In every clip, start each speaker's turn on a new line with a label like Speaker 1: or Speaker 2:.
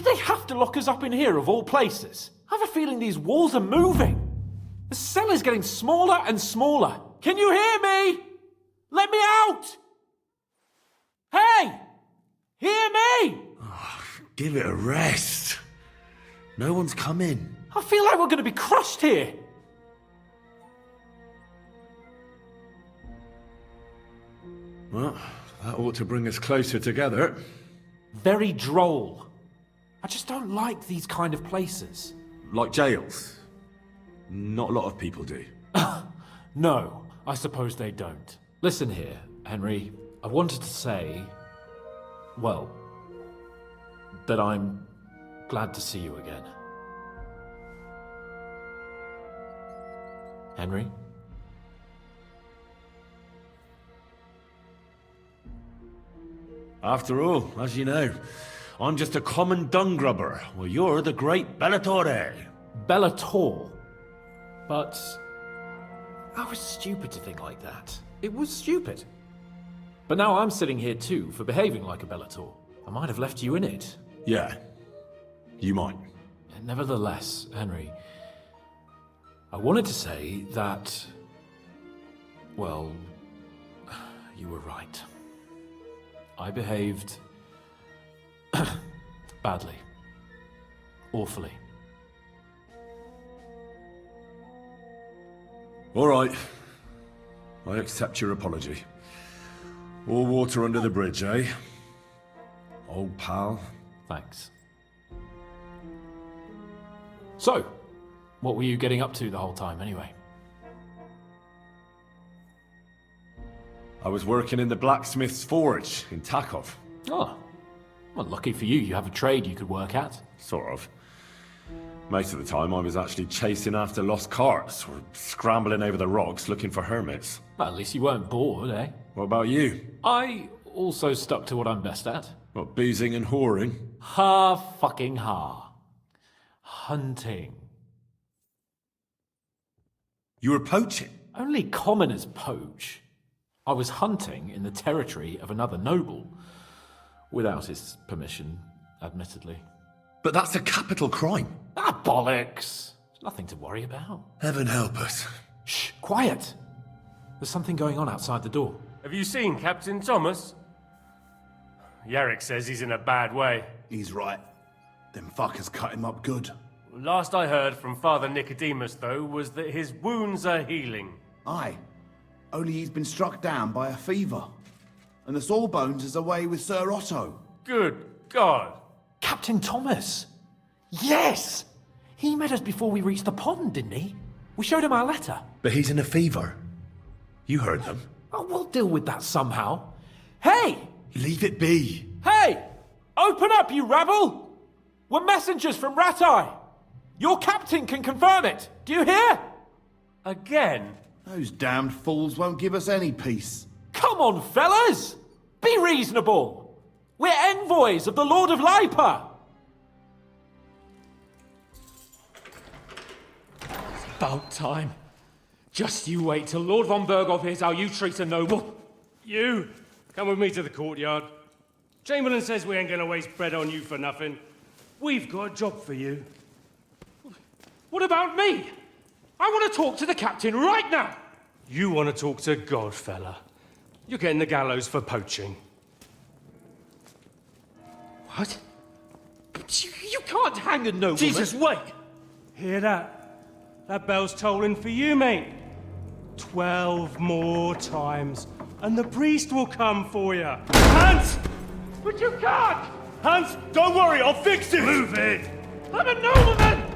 Speaker 1: Did they have to lock us up in here of all places? I have a feeling these walls are moving. The cell is getting smaller and smaller. Can you hear me? Let me out! Hey! Hear me!
Speaker 2: Oh, give it a rest. No one's come in.
Speaker 1: I feel like we're going to be crushed here.
Speaker 2: Well, that ought to bring us closer together.
Speaker 1: Very droll. I just don't like these kind of places.
Speaker 2: Like jails. Not a lot of people do.
Speaker 1: No, I suppose they don't. Listen here, Henry. I wanted to say, well, that I'm glad to see you again. Henry?
Speaker 2: After all, as you know, I'm just a common dung grubber, while you're the great Bellatore.
Speaker 1: Bellator. But I was stupid to think like that. It was stupid. But now I'm sitting here too for behaving like a Bellator. I might have left you in it.
Speaker 2: Yeah, you might.
Speaker 1: Nevertheless, Henry, I wanted to say that, well, you were right. I behaved badly. Awfully.
Speaker 2: All right. I accept your apology. All water under the bridge, eh? Old pal.
Speaker 1: Thanks. So, what were you getting up to the whole time anyway?
Speaker 2: I was working in the blacksmith's forge in Takov.
Speaker 1: Oh, well, lucky for you, you have a trade you could work at.
Speaker 2: Sort of. Most of the time I was actually chasing after lost carts, or scrambling over the rocks looking for hermits.
Speaker 1: Well, at least you weren't bored, eh?
Speaker 2: What about you?
Speaker 1: I also stuck to what I'm best at.
Speaker 2: What, boozing and whoring?
Speaker 1: Ha. Hunting.
Speaker 2: You were poaching?
Speaker 1: Only commoners poach. I was hunting in the territory of another noble. Without his permission, admittedly.
Speaker 2: But that's a capital crime.
Speaker 1: Ah, bollocks! There's nothing to worry about.
Speaker 2: Heaven help us.
Speaker 1: Shh, quiet! There's something going on outside the door.
Speaker 3: Have you seen Captain Thomas? Yarrick says he's in a bad way.
Speaker 4: He's right. Them fuckers cut him up good.
Speaker 3: Last I heard from Father Nicodemus, though, was that his wounds are healing.
Speaker 4: Aye. Only he's been struck down by a fever. And the Sawbones is away with Sir Otto.
Speaker 3: Good God!
Speaker 1: Captain Thomas! Yes! He met us before we reached the pond, didn't he? We showed him our letter.
Speaker 2: But he's in a fever. You heard them.
Speaker 1: Oh, we'll deal with that somehow. Hey!
Speaker 2: Leave it be.
Speaker 1: Hey! Open up, you rabble! We're messengers from Ratai! Your captain can confirm it! Do you hear?
Speaker 3: Again?
Speaker 4: Those damned fools won't give us any peace.
Speaker 1: Come on, fellas! Be reasonable! We're envoys of the Lord of Lipa!
Speaker 5: It's about time. Just you wait till Lord von Bergow hears how you treat a noble.
Speaker 3: You, come with me to the courtyard. Chamberlain says we ain't gonna waste bread on you for nothing. We've got a job for you.
Speaker 5: What about me? I want to talk to the captain right now.
Speaker 3: You want to talk to God, fella. You're getting the gallows for poaching.
Speaker 5: What? But you can't hang a nobleman.
Speaker 3: Jesus, wait! Hear that? That bell's tolling for you, mate. 12 more times, and the priest will come for you. Hans!
Speaker 5: But you can't!
Speaker 3: Hans, don't worry, I'll fix it! Move it!
Speaker 5: I'm a nobleman!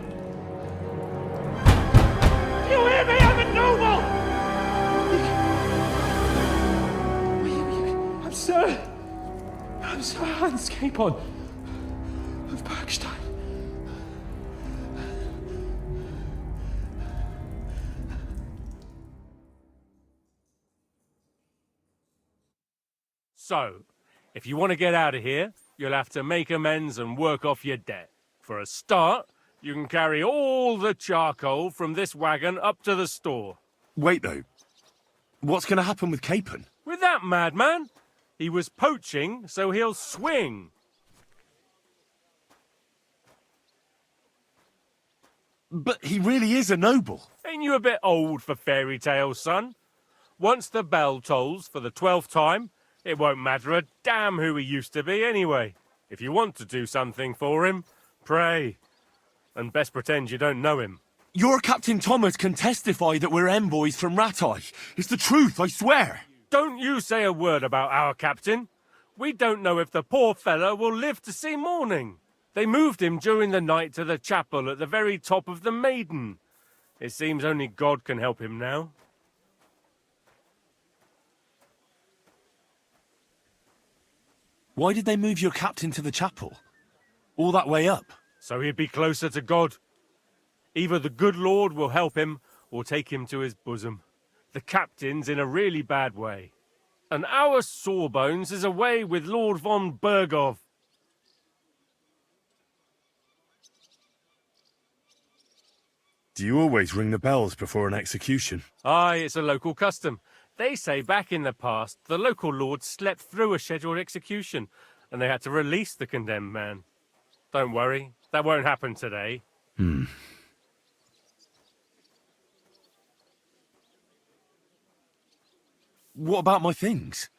Speaker 5: Do you hear me? I'm a noble! I'm Sir Hans Capon of Bergstein.
Speaker 3: So, if you want to get out of here, you'll have to make amends and work off your debt. For a start, you can carry all the charcoal from this wagon up to the store.
Speaker 2: Wait, though. What's going to happen with Capon?
Speaker 3: With that madman, he was poaching, so he'll swing.
Speaker 2: But he really is a noble.
Speaker 3: Ain't you a bit old for fairy tales, son? Once the bell tolls for the 12th time, it won't matter a damn who he used to be anyway. If you want to do something for him, pray. And best pretend you don't know him.
Speaker 2: Your Captain Thomas can testify that we're envoys from Ratai. It's the truth, I swear.
Speaker 3: Don't you say a word about our captain. We don't know if the poor fellow will live to see morning. They moved him during the night to the chapel at the very top of the Maiden. It seems only God can help him now.
Speaker 2: Why did they move your captain to the chapel? All that way up?
Speaker 3: So he'd be closer to God. Either the good Lord will help him, or take him to his bosom. The captain's in a really bad way. And our Sawbones is away with Lord von Bergow.
Speaker 2: Do you always ring the bells before an execution?
Speaker 3: Aye, it's a local custom. They say back in the past, the local lord slept through a scheduled execution, and they had to release the condemned man. Don't worry, that won't happen today.
Speaker 2: What about my things?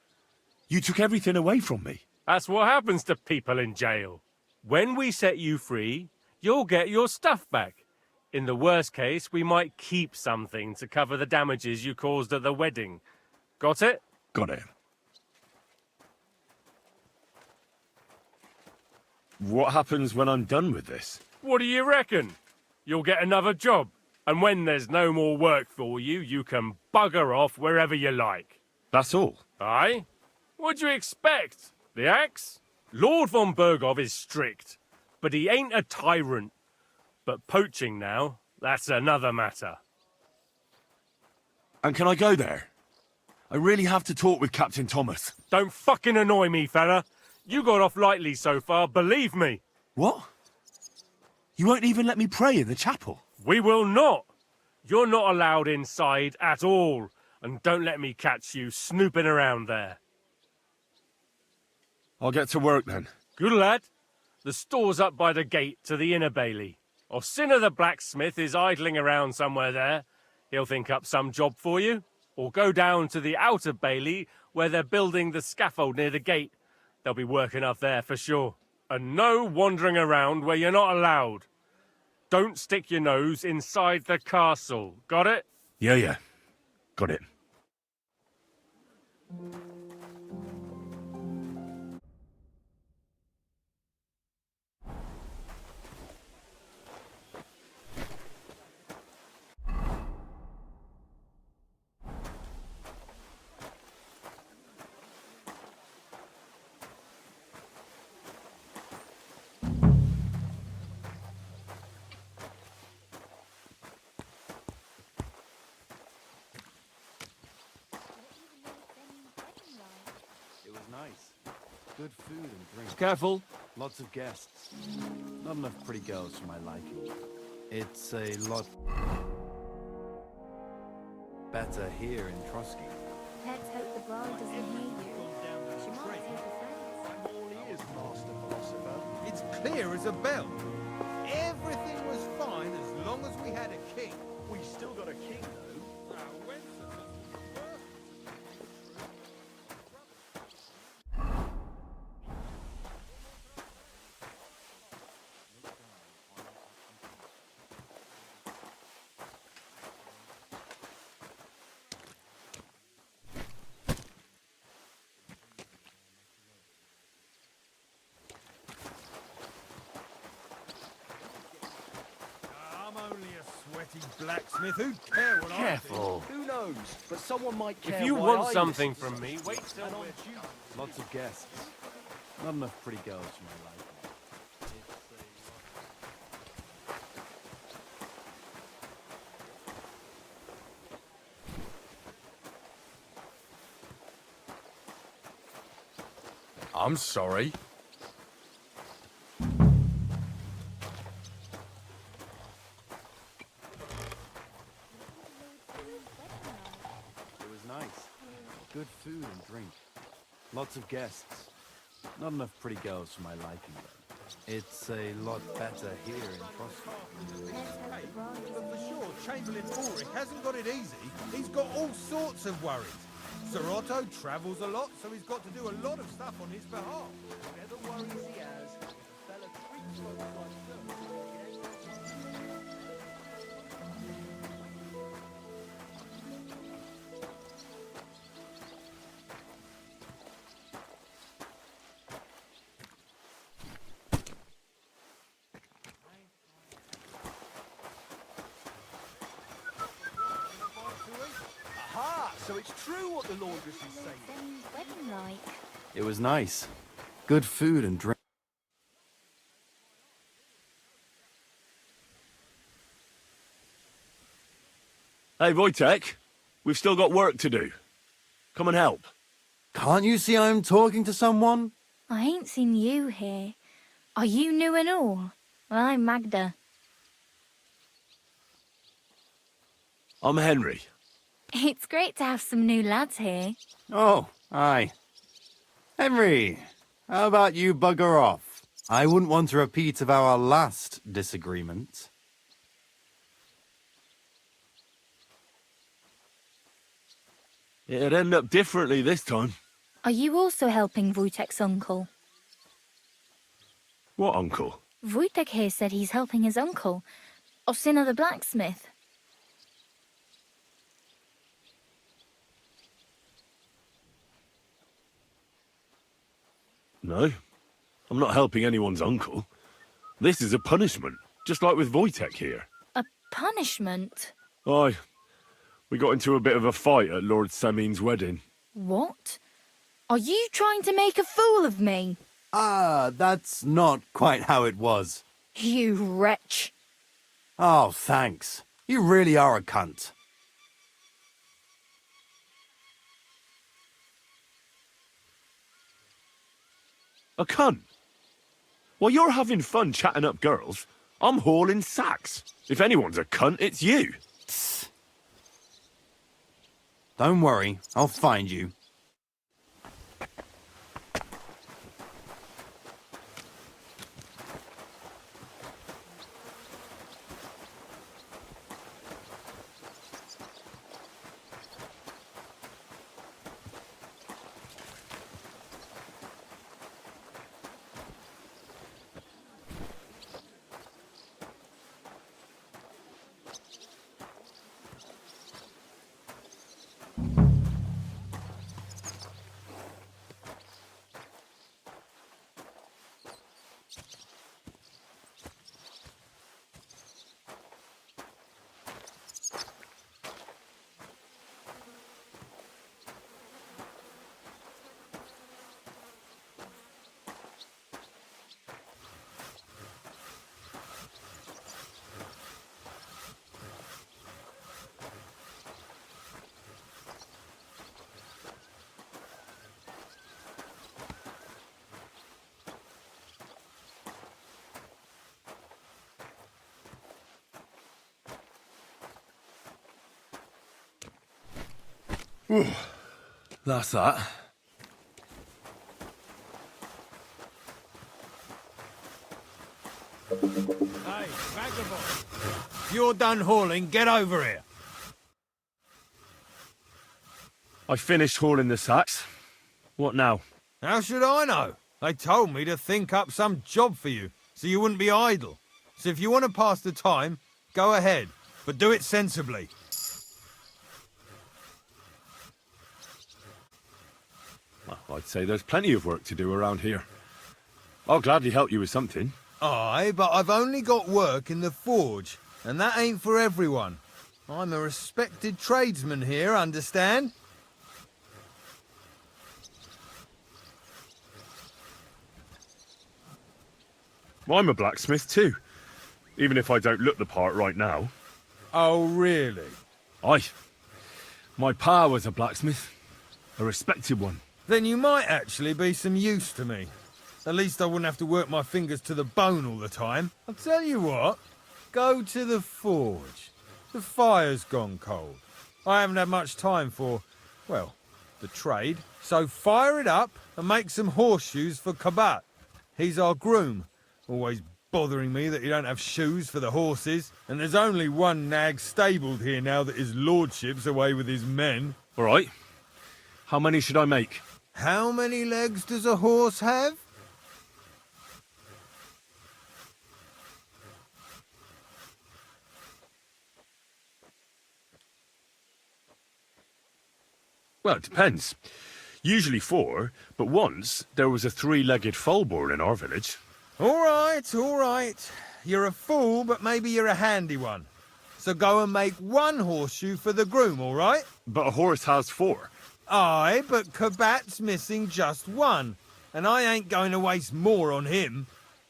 Speaker 2: You took everything away from me.
Speaker 3: That's what happens to people in jail. When we set you free, you'll get your stuff back. In the worst case, we might keep something to cover the damages you caused at the wedding. Got it?
Speaker 2: Got it. What happens when I'm done with this?
Speaker 3: What do you reckon? You'll get another job. And when there's no more work for you, you can bugger off wherever you like.
Speaker 2: That's all?
Speaker 3: Aye? What do you expect? The axe? Lord von Bergow is strict, but he ain't a tyrant. But poaching now, that's another matter.
Speaker 2: And can I go there? I really have to talk with Captain Thomas.
Speaker 3: Don't fucking annoy me, fella. You got off lightly so far, believe me.
Speaker 2: What? You won't even let me pray in the chapel?
Speaker 3: We will not. You're not allowed inside at all. And don't let me catch you snooping around there.
Speaker 2: I'll get to work then.
Speaker 3: Good lad. The store's up by the gate to the inner bailey. Orsina the blacksmith is idling around somewhere there. He'll think up some job for you. Or go down to the outer bailey where they're building the scaffold near the gate. They'll be working up there for sure. And no wandering around where you're not allowed. Don't stick your nose inside the castle. Got it?
Speaker 2: Yeah. Got it.
Speaker 6: Nice. Good food and drink.
Speaker 3: Careful.
Speaker 6: Lots of guests. Not enough pretty girls for my liking. It's a lot better here in Trosky.
Speaker 7: Let's hope the bride doesn't hear you. She might take her friends.
Speaker 8: It's clear as a bell. Everything was fine as long as we had a king. We still got a king, though. Blacksmith, who'd care what
Speaker 3: Careful.
Speaker 6: Who knows? But someone might care.
Speaker 3: If you
Speaker 6: why
Speaker 3: want
Speaker 6: I
Speaker 3: something
Speaker 6: listen to
Speaker 3: from me,
Speaker 6: something.
Speaker 3: wait till we're...
Speaker 6: Lots of guests. Not enough pretty girls for my liking.
Speaker 2: I'm sorry.
Speaker 6: Good food and drink. Lots of guests. Not enough pretty girls for my liking, though. It's a lot better here in Trosky.
Speaker 7: Let's hope the bride
Speaker 8: But for
Speaker 7: isn't
Speaker 8: sure,
Speaker 7: here.
Speaker 8: Chamberlain Ulrich hasn't got it easy. He's got all sorts of worries. Sir Otto travels a lot, so he's got to do a lot of stuff on his behalf.
Speaker 9: Whatever worries he has, if a fella treats folks like Aha! So it's true what the laundress is saying.
Speaker 7: Seems wedding like.
Speaker 6: It was nice. Good food and drink.
Speaker 2: Hey, Wojtek, we've still got work to do. Come and help.
Speaker 6: Can't you see I'm talking to someone?
Speaker 7: I ain't seen you here. Are you new and all? Well, I'm Magda.
Speaker 2: I'm Henry.
Speaker 7: It's great to have some new lads here.
Speaker 6: Oh, aye. Henry, how about you bugger off? I wouldn't want a repeat of our last disagreement.
Speaker 2: It'd end up differently this time.
Speaker 7: Are you also helping Wojtek's uncle?
Speaker 2: What, uncle?
Speaker 7: Wojtek here said he's helping his uncle, Osina the blacksmith.
Speaker 2: No, I'm not helping anyone's uncle. This is a punishment, just like with Wojtek here.
Speaker 7: A punishment?
Speaker 2: Aye, we got into a bit of a fight at Lord Samin's wedding.
Speaker 7: What? Are you trying to make a fool of me?
Speaker 6: Ah, that's not quite how it was.
Speaker 7: You wretch.
Speaker 6: Oh, thanks. You really are a cunt.
Speaker 2: A cunt? While you're having fun chatting up girls, I'm hauling sacks. If anyone's a cunt, it's you.
Speaker 6: Don't worry, I'll find you.
Speaker 2: That's that.
Speaker 8: Hey, vagabond! If you're done hauling, get over here.
Speaker 2: I finished hauling the sacks. What now?
Speaker 8: How should I know? They told me to think up some job for you, so you wouldn't be idle. So if you want to pass the time, go ahead, but do it sensibly.
Speaker 2: Well, I'd say there's plenty of work to do around here. I'll gladly help you with something.
Speaker 8: Aye, but I've only got work in the forge, and that ain't for everyone. I'm a respected tradesman here, understand?
Speaker 2: I'm a blacksmith too, even if I don't look the part right now.
Speaker 8: Oh, really?
Speaker 2: Aye. My pa was a blacksmith, a respected one.
Speaker 8: Then you might actually be some use to me. At least I wouldn't have to work my fingers to the bone all the time. I'll tell you what, go to the forge. The fire's gone cold. I haven't had much time for, well, the trade. So fire it up and make some horseshoes for Kabat. He's our groom. Always bothering me that you don't have shoes for the horses, and there's only one nag stabled here now that his lordship's away with his men.
Speaker 2: All right. How many should I make?
Speaker 8: How many legs does a horse have?
Speaker 2: Well, it depends. Usually 4, but once there was a 3-legged foal born in our village.
Speaker 8: All right, all right. You're a fool, but maybe you're a handy one. So go and make 1 horseshoe for the groom, all right?
Speaker 2: But a horse has 4.
Speaker 8: Aye, but Kabat's missing just 1, and I ain't going to waste more on him.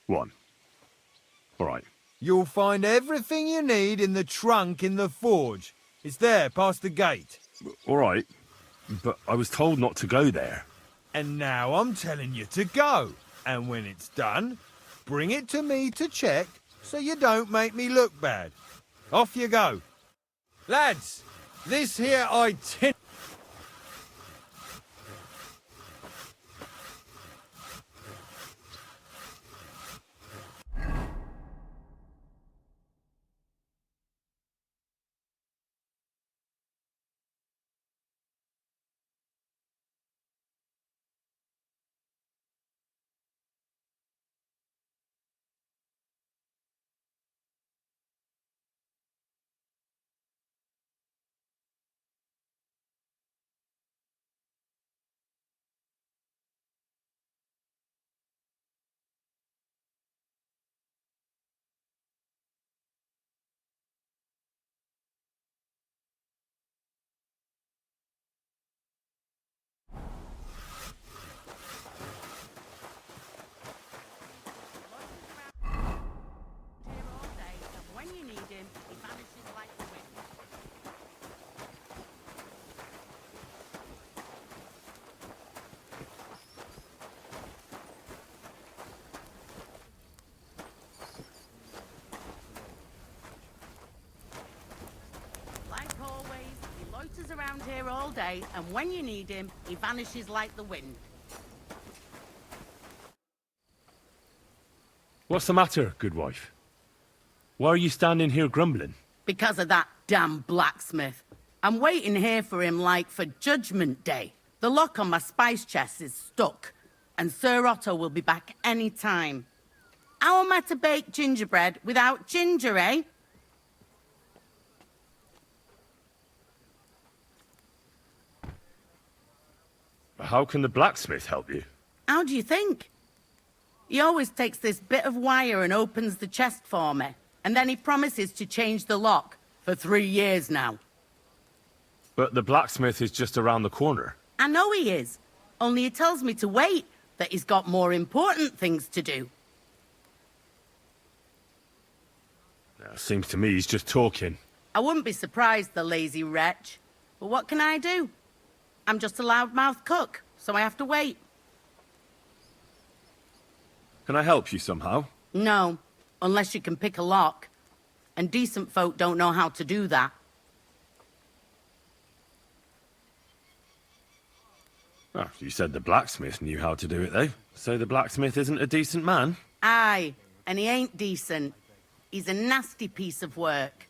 Speaker 2: 1. All right.
Speaker 8: You'll find everything you need in the trunk in the forge. It's there, past the gate.
Speaker 2: All right. But I was told not to go there.
Speaker 8: And now I'm telling you to go. And when it's done, bring it to me to check so you don't make me look bad. Off you go. Lads, this here itinerary...
Speaker 10: Around here all day, and when you need him, he vanishes like the wind.
Speaker 2: What's the matter, good wife? Why are you standing here grumbling?
Speaker 10: Because of that damn blacksmith. I'm waiting here for him like for Judgment Day. The lock on my spice chest is stuck, and Sir Otto will be back any time. How am I to bake gingerbread without ginger, eh?
Speaker 2: How can the blacksmith help you?
Speaker 10: How do you think? He always takes this bit of wire and opens the chest for me, and then he promises to change the lock for 3 years now.
Speaker 2: But the blacksmith is just around the corner.
Speaker 10: I know he is, only he tells me to wait, that he's got more important things to do.
Speaker 2: Seems to me he's just talking.
Speaker 10: I wouldn't be surprised, the lazy wretch. But what can I do? I'm just a loudmouth cook, so I have to wait.
Speaker 2: Can I help you somehow?
Speaker 10: No, unless you can pick a lock. And decent folk don't know how to do that.
Speaker 2: Oh, you said the blacksmith knew how to do it, though. So the blacksmith isn't a decent man?
Speaker 10: Aye, and he ain't decent. He's a nasty piece of work.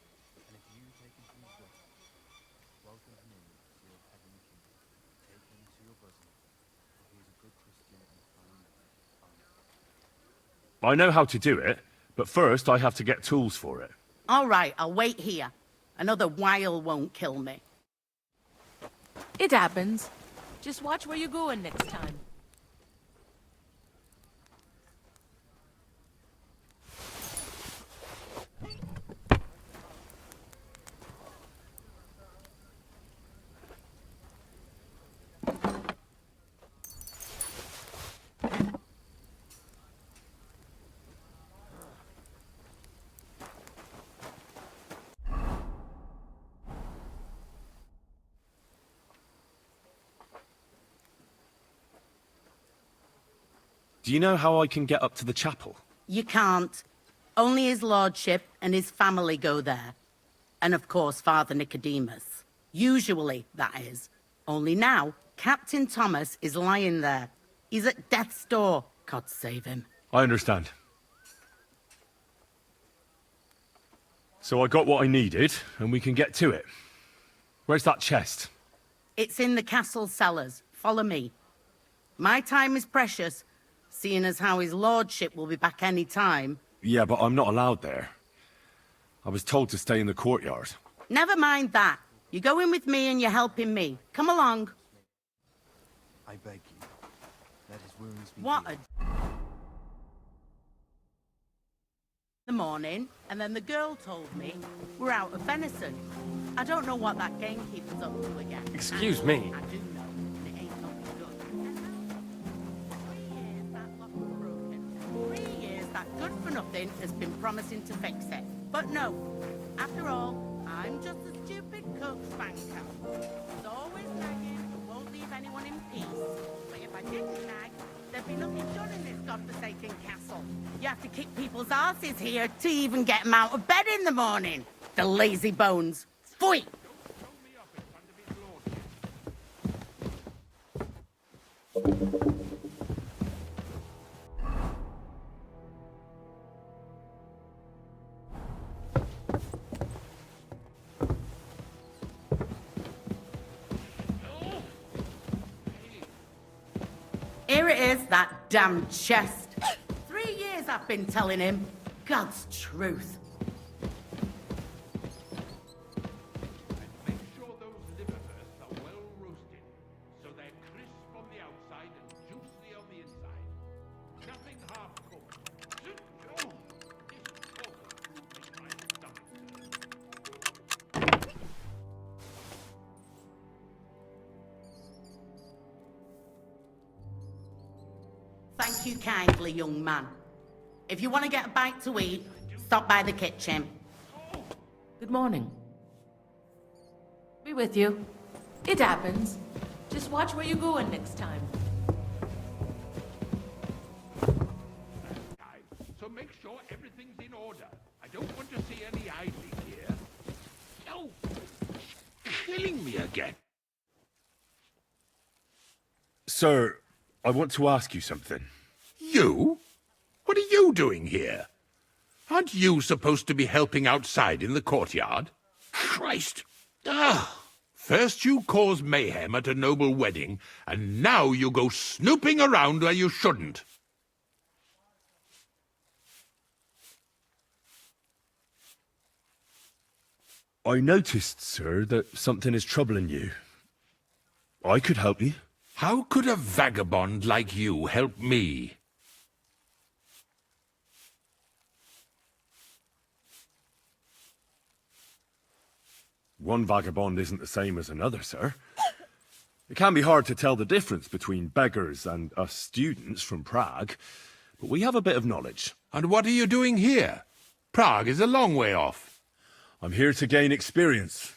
Speaker 2: I know how to do it, but first I have to get tools for it.
Speaker 10: All right, I'll wait here. Another while won't kill me.
Speaker 7: It happens. Just watch where you're going next time.
Speaker 2: Do you know how I can get up to the chapel?
Speaker 10: You can't. Only his lordship and his family go there. And of course, Father Nicodemus. Usually, that is. Only now, Captain Thomas is lying there. He's at death's door. God save him.
Speaker 2: I understand. So I got what I needed, and we can get to it. Where's that chest?
Speaker 10: It's in the castle cellars. Follow me. My time is precious, seeing as how his lordship will be back any time.
Speaker 2: Yeah, but I'm not allowed there. I was told to stay in the courtyard.
Speaker 10: Never mind that. You go in with me and you're helping me. Come along.
Speaker 9: I beg you, let his wounds be
Speaker 10: What
Speaker 9: healed.
Speaker 10: the morning, and then the girl told me we're out of venison. I don't know what that gamekeeper's up to again.
Speaker 3: Excuse me.
Speaker 10: I do know, and it ain't nothing good. 3 years that lock was broken. 3 years that good for nothing has been promising to fix it. But no, after all, I'm just a stupid cook's banker. There's always nagging who won't leave anyone in peace. But if I didn't nag, there'd be nothing done in this godforsaken castle. You have to kick people's asses here to even get them out of bed in the morning. The lazy bones. Pfui! Here it is, that damn chest. 3 years I've been telling him. God's truth.
Speaker 11: Make sure those liver bursts are well roasted, so they're crisp on the outside and juicy on the inside. Nothing half cooked. Oh, this awful. Makes my stomach turn.
Speaker 10: Thank you kindly, young man. If you want to get a bite to eat, stop by the kitchen.
Speaker 12: Good morning. Be with you. It happens. Just watch where you're going next time.
Speaker 11: So make sure everything's in order. I don't want to see any idling here. Oh, killing me again.
Speaker 2: Sir, I want to ask you something.
Speaker 11: You? What are you doing here? Aren't you supposed to be helping outside in the courtyard? Christ! First you cause mayhem at a noble wedding, and now you go snooping around where you shouldn't.
Speaker 2: I noticed, sir, that something is troubling you. I could help you.
Speaker 11: How could a vagabond like you help me?
Speaker 2: One vagabond isn't the same as another, sir. It can be hard to tell the difference between beggars and us students from Prague, but we have a bit of knowledge.
Speaker 11: And what are you doing here? Prague is a long way off.
Speaker 2: I'm here to gain experience.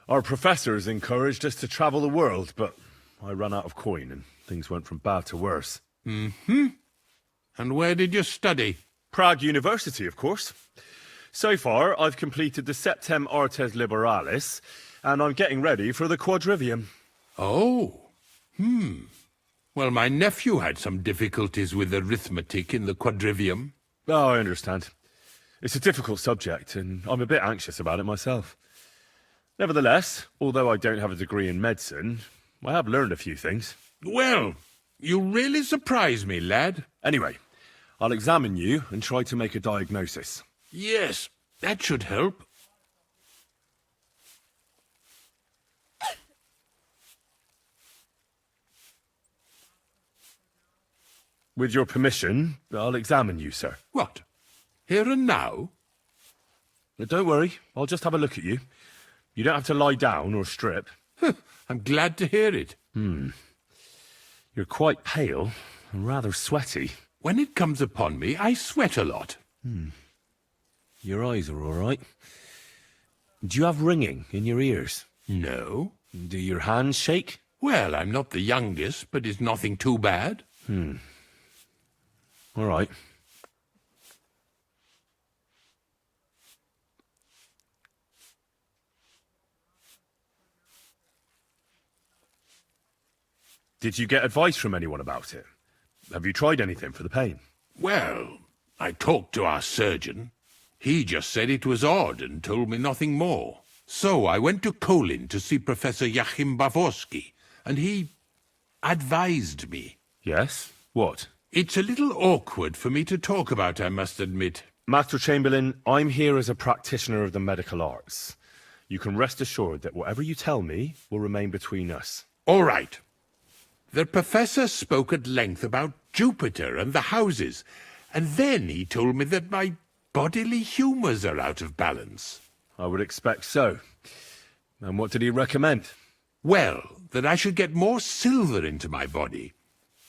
Speaker 2: Our professors encouraged us to travel the world, but I ran out of coin and things went from bad to worse.
Speaker 11: Mm-hmm. And where did you study?
Speaker 2: Prague University, of course. So far, I've completed the Septem Artes Liberalis, and I'm getting ready for the Quadrivium.
Speaker 11: Oh. Well, my nephew had some difficulties with arithmetic in the Quadrivium.
Speaker 2: Oh, I understand. It's a difficult subject, and I'm a bit anxious about it myself. Nevertheless, although I don't have a degree in medicine, I have learned a few things.
Speaker 11: Well, you really surprise me, lad.
Speaker 2: Anyway, I'll examine you and try to make a diagnosis.
Speaker 11: Yes, that should help.
Speaker 2: With your permission, I'll examine you, sir.
Speaker 11: What? Here and now?
Speaker 2: Don't worry, I'll just have a look at you. You don't have to lie down or strip.
Speaker 11: I'm glad to hear it.
Speaker 2: You're quite pale and rather sweaty.
Speaker 11: When it comes upon me, I sweat a lot.
Speaker 2: Your eyes are all right. Do you have ringing in your ears?
Speaker 11: No.
Speaker 2: Do your hands shake?
Speaker 11: Well, I'm not the youngest, but it's nothing too bad.
Speaker 2: All right. Did you get advice from anyone about it? Have you tried anything for the pain?
Speaker 11: Well, I talked to our surgeon. He just said it was odd and told me nothing more. So I went to Kolin to see Professor Joachim Bavorsky, and he advised me.
Speaker 2: Yes? What?
Speaker 11: It's a little awkward for me to talk about, I must admit.
Speaker 2: Master Chamberlain, I'm here as a practitioner of the medical arts. You can rest assured that whatever you tell me will remain between us.
Speaker 11: All right. The professor spoke at length about Jupiter and the houses, and then he told me that my bodily humours are out of balance.
Speaker 2: I would expect so. And what did he recommend?
Speaker 11: Well, that I should get more silver into my body.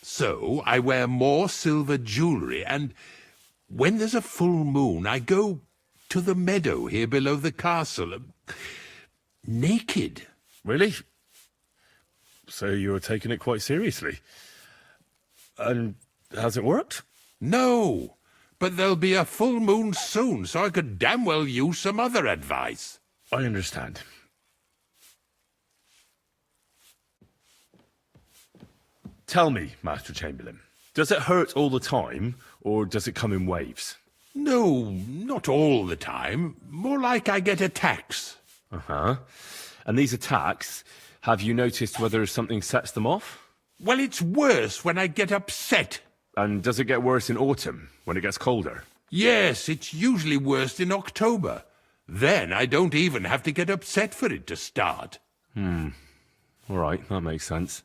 Speaker 11: So I wear more silver jewellery, and when there's a full moon, I go to the meadow here below the castle, naked.
Speaker 2: Really? So you're taking it quite seriously. And has it worked?
Speaker 11: No, but there'll be a full moon soon, so I could damn well use some other advice.
Speaker 2: I understand. Tell me, Master Chamberlain, does it hurt all the time, or does it come in waves?
Speaker 11: No, not all the time. More like I get attacks.
Speaker 2: Uh-huh. And these attacks, have you noticed whether something sets them off?
Speaker 11: Well, it's worse when I get upset.
Speaker 2: And does it get worse in autumn, when it gets colder?
Speaker 11: Yes, it's usually worst in October. Then I don't even have to get upset for it to start.
Speaker 2: All right, that makes sense.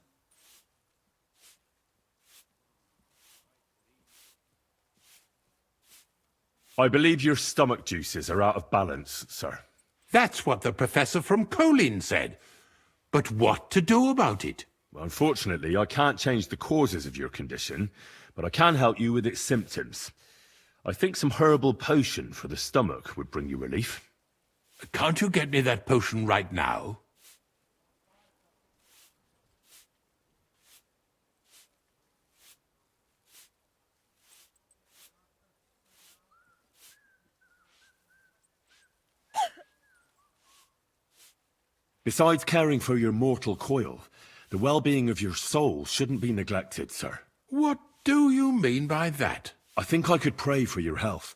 Speaker 2: I believe your stomach juices are out of balance, sir.
Speaker 11: That's what the professor from Kolin said. But what to do about it?
Speaker 2: Well, unfortunately, I can't change the causes of your condition, but I can help you with its symptoms. I think some herbal potion for the stomach would bring you relief.
Speaker 11: Can't you get me that potion right now?
Speaker 2: Besides caring for your mortal coil, the well-being of your soul shouldn't be neglected, sir.
Speaker 11: What do you mean by that?
Speaker 2: I think I could pray for your health.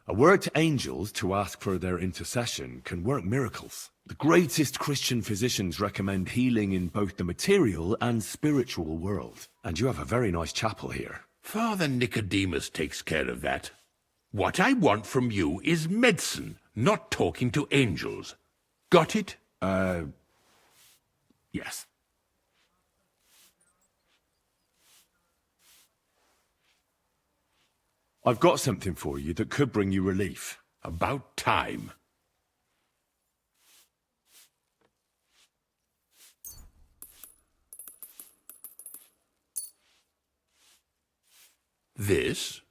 Speaker 2: A word to angels to ask for their intercession can work miracles. The greatest Christian physicians recommend healing in both the material and spiritual world. And you have a very nice chapel here.
Speaker 11: Father Nicodemus takes care of that. What I want from you is medicine, not talking to angels. Got it?
Speaker 2: Yes. I've got something for you that could bring you relief.
Speaker 11: About time. This?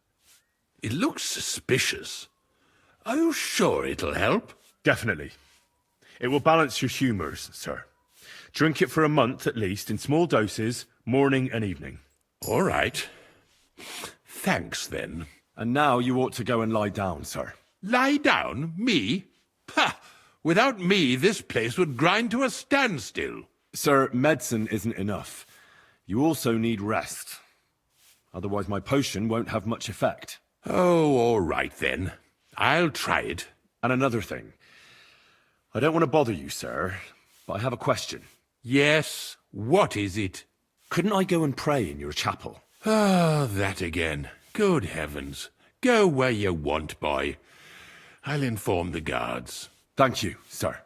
Speaker 11: It looks suspicious. Are you sure it'll help?
Speaker 2: Definitely. It will balance your humours, sir. Drink it for a month at least, in small doses, morning and evening.
Speaker 11: All right. Thanks, then.
Speaker 2: And now you ought to go and lie down, sir.
Speaker 11: Lie down? Me? Ha! Without me, this place would grind to a standstill.
Speaker 2: Sir, medicine isn't enough. You also need rest. Otherwise my potion won't have much effect.
Speaker 11: Oh, all right, then. I'll try it.
Speaker 2: And another thing. I don't want to bother you, sir, but I have a question.
Speaker 11: Yes? What is it?
Speaker 2: Couldn't I go and pray in your chapel?
Speaker 11: Ah, that again. Good heavens. Go where you want, boy. I'll inform the guards.
Speaker 2: Thank you, sir.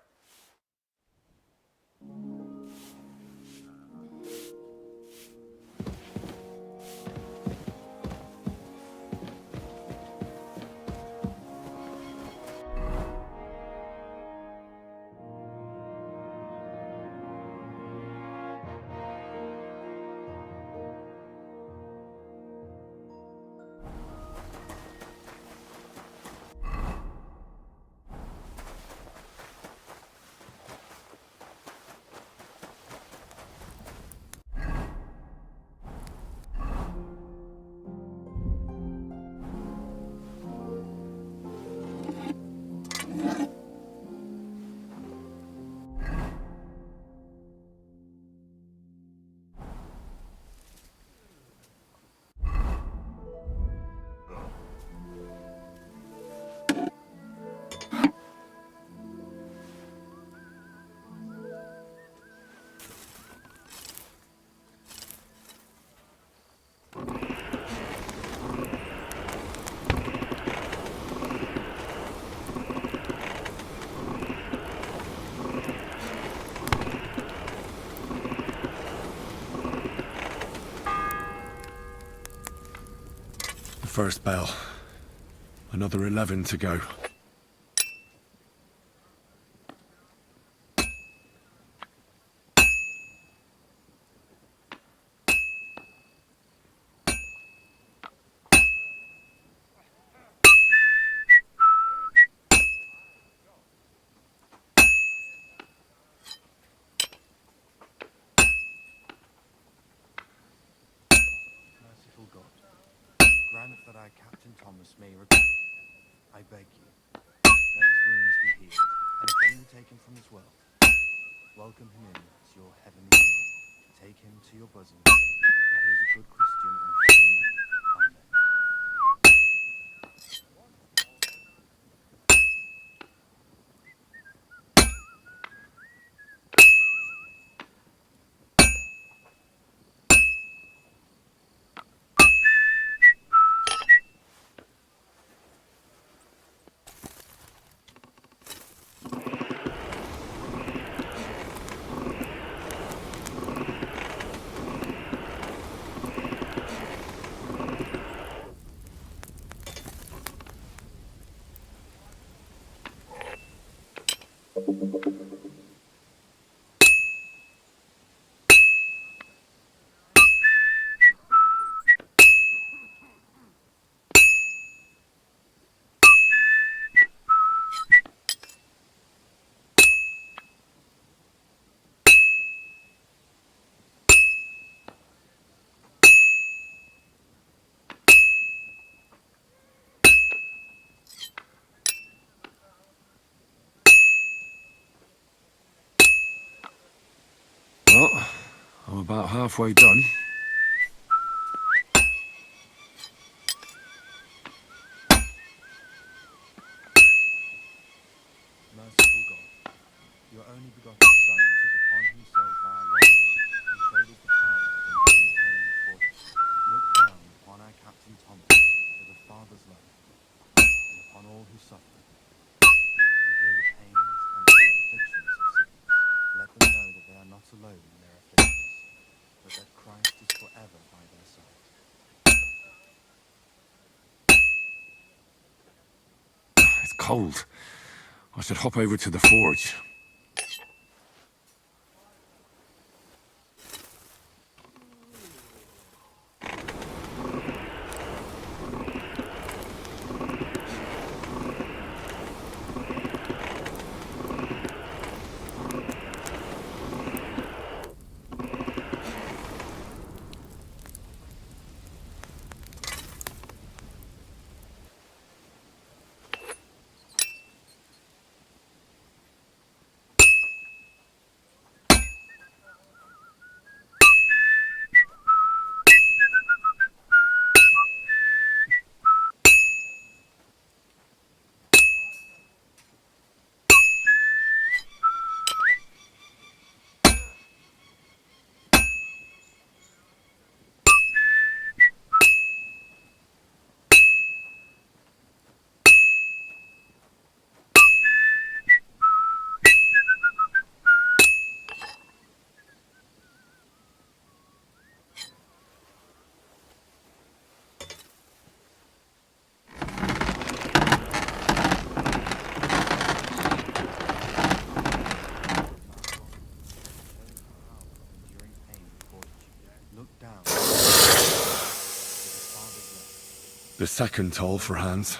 Speaker 2: first bell. Another 11 to go.
Speaker 13: Merciful God, grant that I, Captain Thomas, may repent. I beg you, let his wounds be healed, and if any taken from this world, welcome him in as your heavenly king. Take him to your bosom, for he is a good Christian and a fine man. Amen.
Speaker 2: Well, I'm about halfway done.
Speaker 13: Merciful God, your only begotten Son took upon himself our wrongdoing and showed us the power of enduring pain for us. Look down upon our Captain Thomas with a father's love, and upon all who suffer. You heal the pains and other afflictions of sickness. Let them know that they are not alone in their afflictions, but that Christ is forever by their side.
Speaker 2: It's cold. I should hop over to the forge. The second toll for Hans.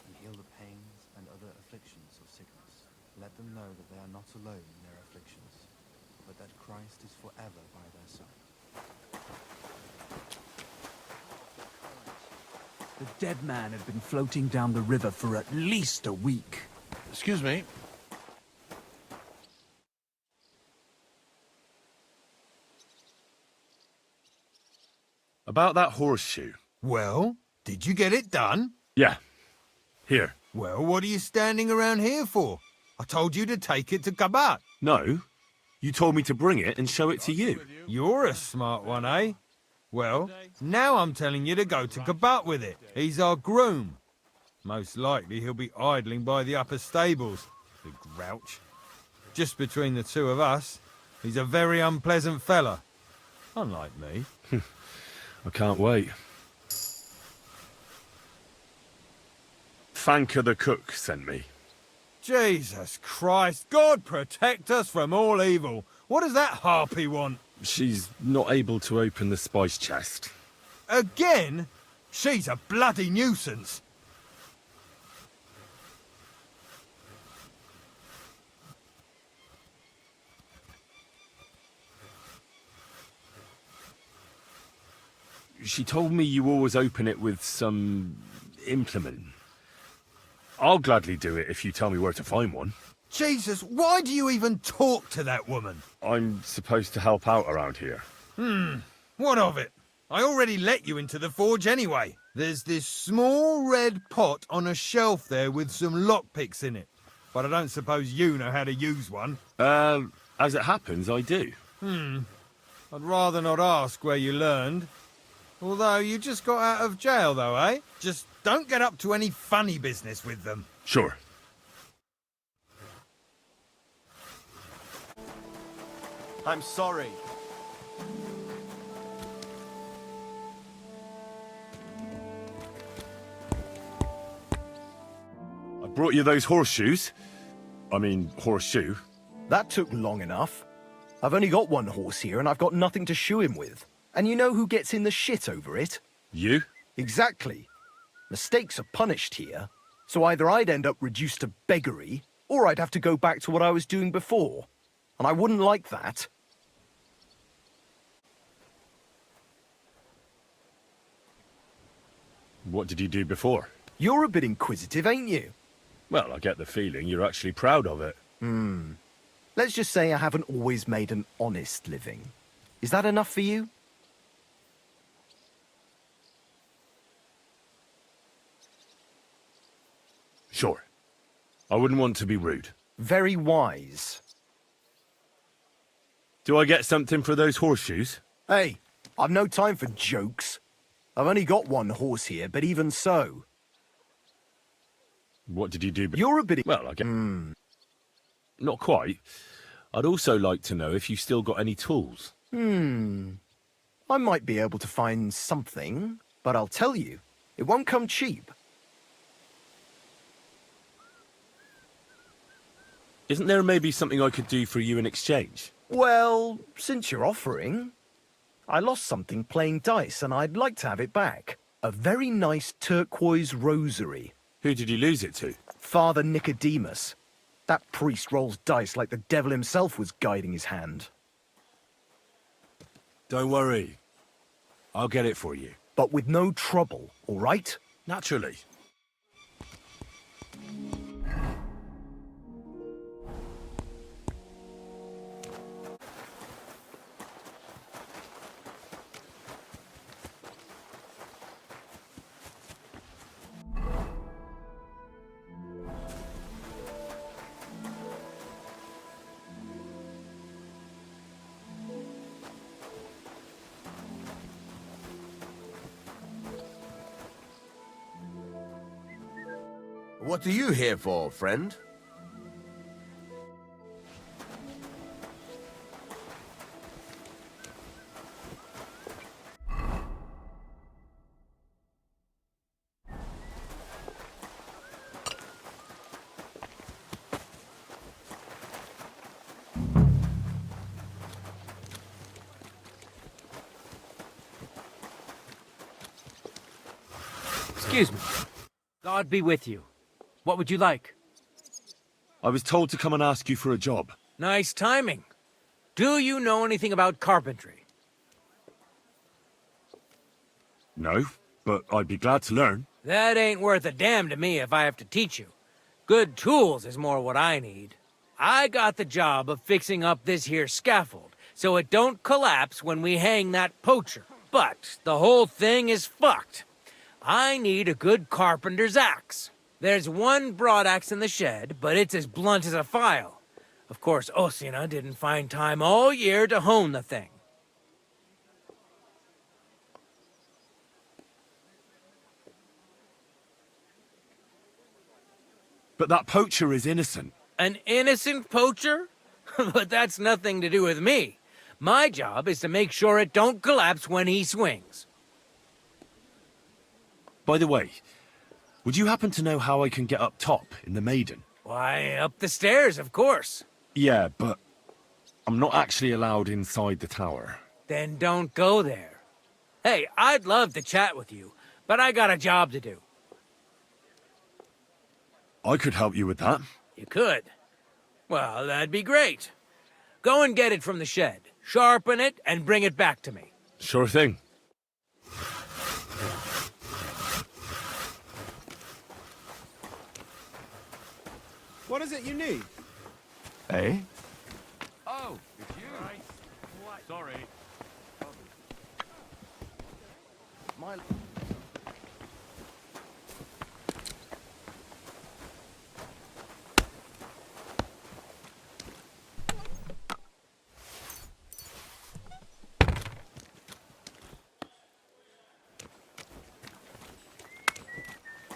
Speaker 13: You heal the pains and other afflictions of sickness. Let them know that they are not alone in their afflictions, but that Christ is forever by their side.
Speaker 9: The dead man had been floating down the river for at least a week.
Speaker 11: Excuse me.
Speaker 2: About that horseshoe.
Speaker 8: Well, did you get it done?
Speaker 2: Yeah. Here.
Speaker 8: Well, what are you standing around here for? I told you to take it to Gigabyte.
Speaker 2: No. You told me to bring it and show it to you.
Speaker 8: You're a smart one, eh? Well, now I'm telling you to go to Gigabyte with it. He's our groom. Most likely he'll be idling by the upper stables, the grouch. Just between the two of us, he's a very unpleasant fella. Unlike me.
Speaker 2: I can't wait. Fanka the cook sent me.
Speaker 8: Jesus Christ, God protect us from all evil. What does that harpy want?
Speaker 2: She's not able to open the spice chest.
Speaker 8: Again? She's a bloody nuisance.
Speaker 2: She told me you always open it with some implement. I'll gladly do it if you tell me where to find one.
Speaker 8: Jesus, why do you even talk to that woman?
Speaker 2: I'm supposed to help out around here.
Speaker 8: What of it? I already let you into the forge anyway. There's this small red pot on a shelf there with some lockpicks in it. But I don't suppose you know how to use one.
Speaker 2: As it happens, I do.
Speaker 8: I'd rather not ask where you learned. Although you just got out of jail though, eh? Just don't get up to any funny business with them.
Speaker 2: Sure.
Speaker 6: I'm sorry.
Speaker 2: I brought you those horseshoes. I mean, horseshoe.
Speaker 14: That took long enough. I've only got one horse here and I've got nothing to shoe him with. And you know who gets in the shit over it?
Speaker 2: You?
Speaker 14: Exactly. Mistakes are punished here. So either I'd end up reduced to beggary, or I'd have to go back to what I was doing before. And I wouldn't like that.
Speaker 2: What did you do before?
Speaker 14: You're a bit inquisitive, ain't you?
Speaker 2: Well, I get the feeling you're actually proud of it.
Speaker 14: Let's just say I haven't always made an honest living. Is that enough for you?
Speaker 2: Sure. I wouldn't want to be rude.
Speaker 14: Very wise.
Speaker 2: Do I get something for those horseshoes?
Speaker 14: Hey, I've no time for jokes. I've only got one horse here, but even so.
Speaker 2: What did you do?
Speaker 14: You're a bit...
Speaker 2: Well, I get... Not quite. I'd also like to know if you still got any tools.
Speaker 14: I might be able to find something, but I'll tell you, it won't come cheap.
Speaker 2: Isn't there maybe something I could do for you in exchange?
Speaker 14: Well, since you're offering, I lost something playing dice and I'd like to have it back. A very nice turquoise rosary.
Speaker 2: Who did you lose it to?
Speaker 14: Father Nicodemus. That priest rolls dice like the devil himself was guiding his hand.
Speaker 2: Don't worry. I'll get it for you.
Speaker 14: But with no trouble, all right?
Speaker 2: Naturally.
Speaker 15: What are you here for, friend?
Speaker 16: Excuse me. God be with you. What would you like?
Speaker 2: I was told to come and ask you for a job.
Speaker 16: Nice timing. Do you know anything about carpentry?
Speaker 2: No, but I'd be glad to learn.
Speaker 16: That ain't worth a damn to me if I have to teach you. Good tools is more what I need. I got the job of fixing up this here scaffold, so it don't collapse when we hang that poacher. But the whole thing is fucked. I need a good carpenter's axe. There's one broadaxe in the shed, but it's as blunt as a file. Of course, Osina didn't find time all year to hone the thing.
Speaker 2: But that poacher is innocent.
Speaker 16: An innocent poacher? But that's nothing to do with me. My job is to make sure it don't collapse when he swings.
Speaker 2: By the way, Would you happen to know how I can get up top in the Maiden?
Speaker 16: Why, up the stairs, of course.
Speaker 2: Yeah, but I'm not actually allowed inside the tower.
Speaker 16: Then don't go there. Hey, I'd love to chat with you, but I got a job to do.
Speaker 2: I could help you with that.
Speaker 16: You could? Well, that'd be great. Go and get it from the shed, sharpen it, and bring it back to me.
Speaker 2: Sure thing.
Speaker 8: What is it you need?
Speaker 15: Eh?
Speaker 3: Oh, it's you. Right. Sorry.
Speaker 15: My...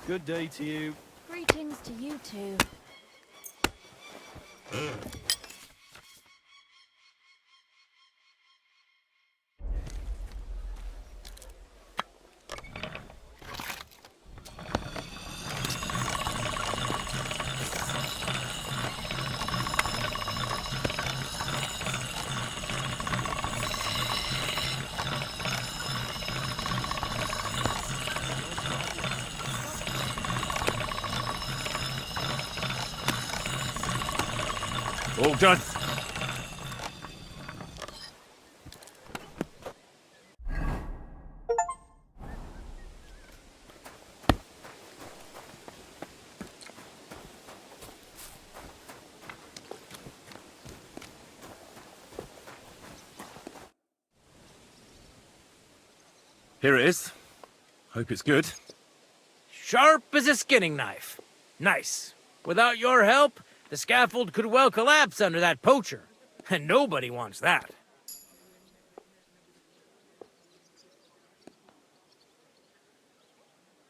Speaker 14: Good day to you.
Speaker 7: Greetings to you too.
Speaker 2: All done. Here it is. Hope it's good.
Speaker 16: Sharp as a skinning knife. Nice. Without your help, the scaffold could well collapse under that poacher. And nobody wants that.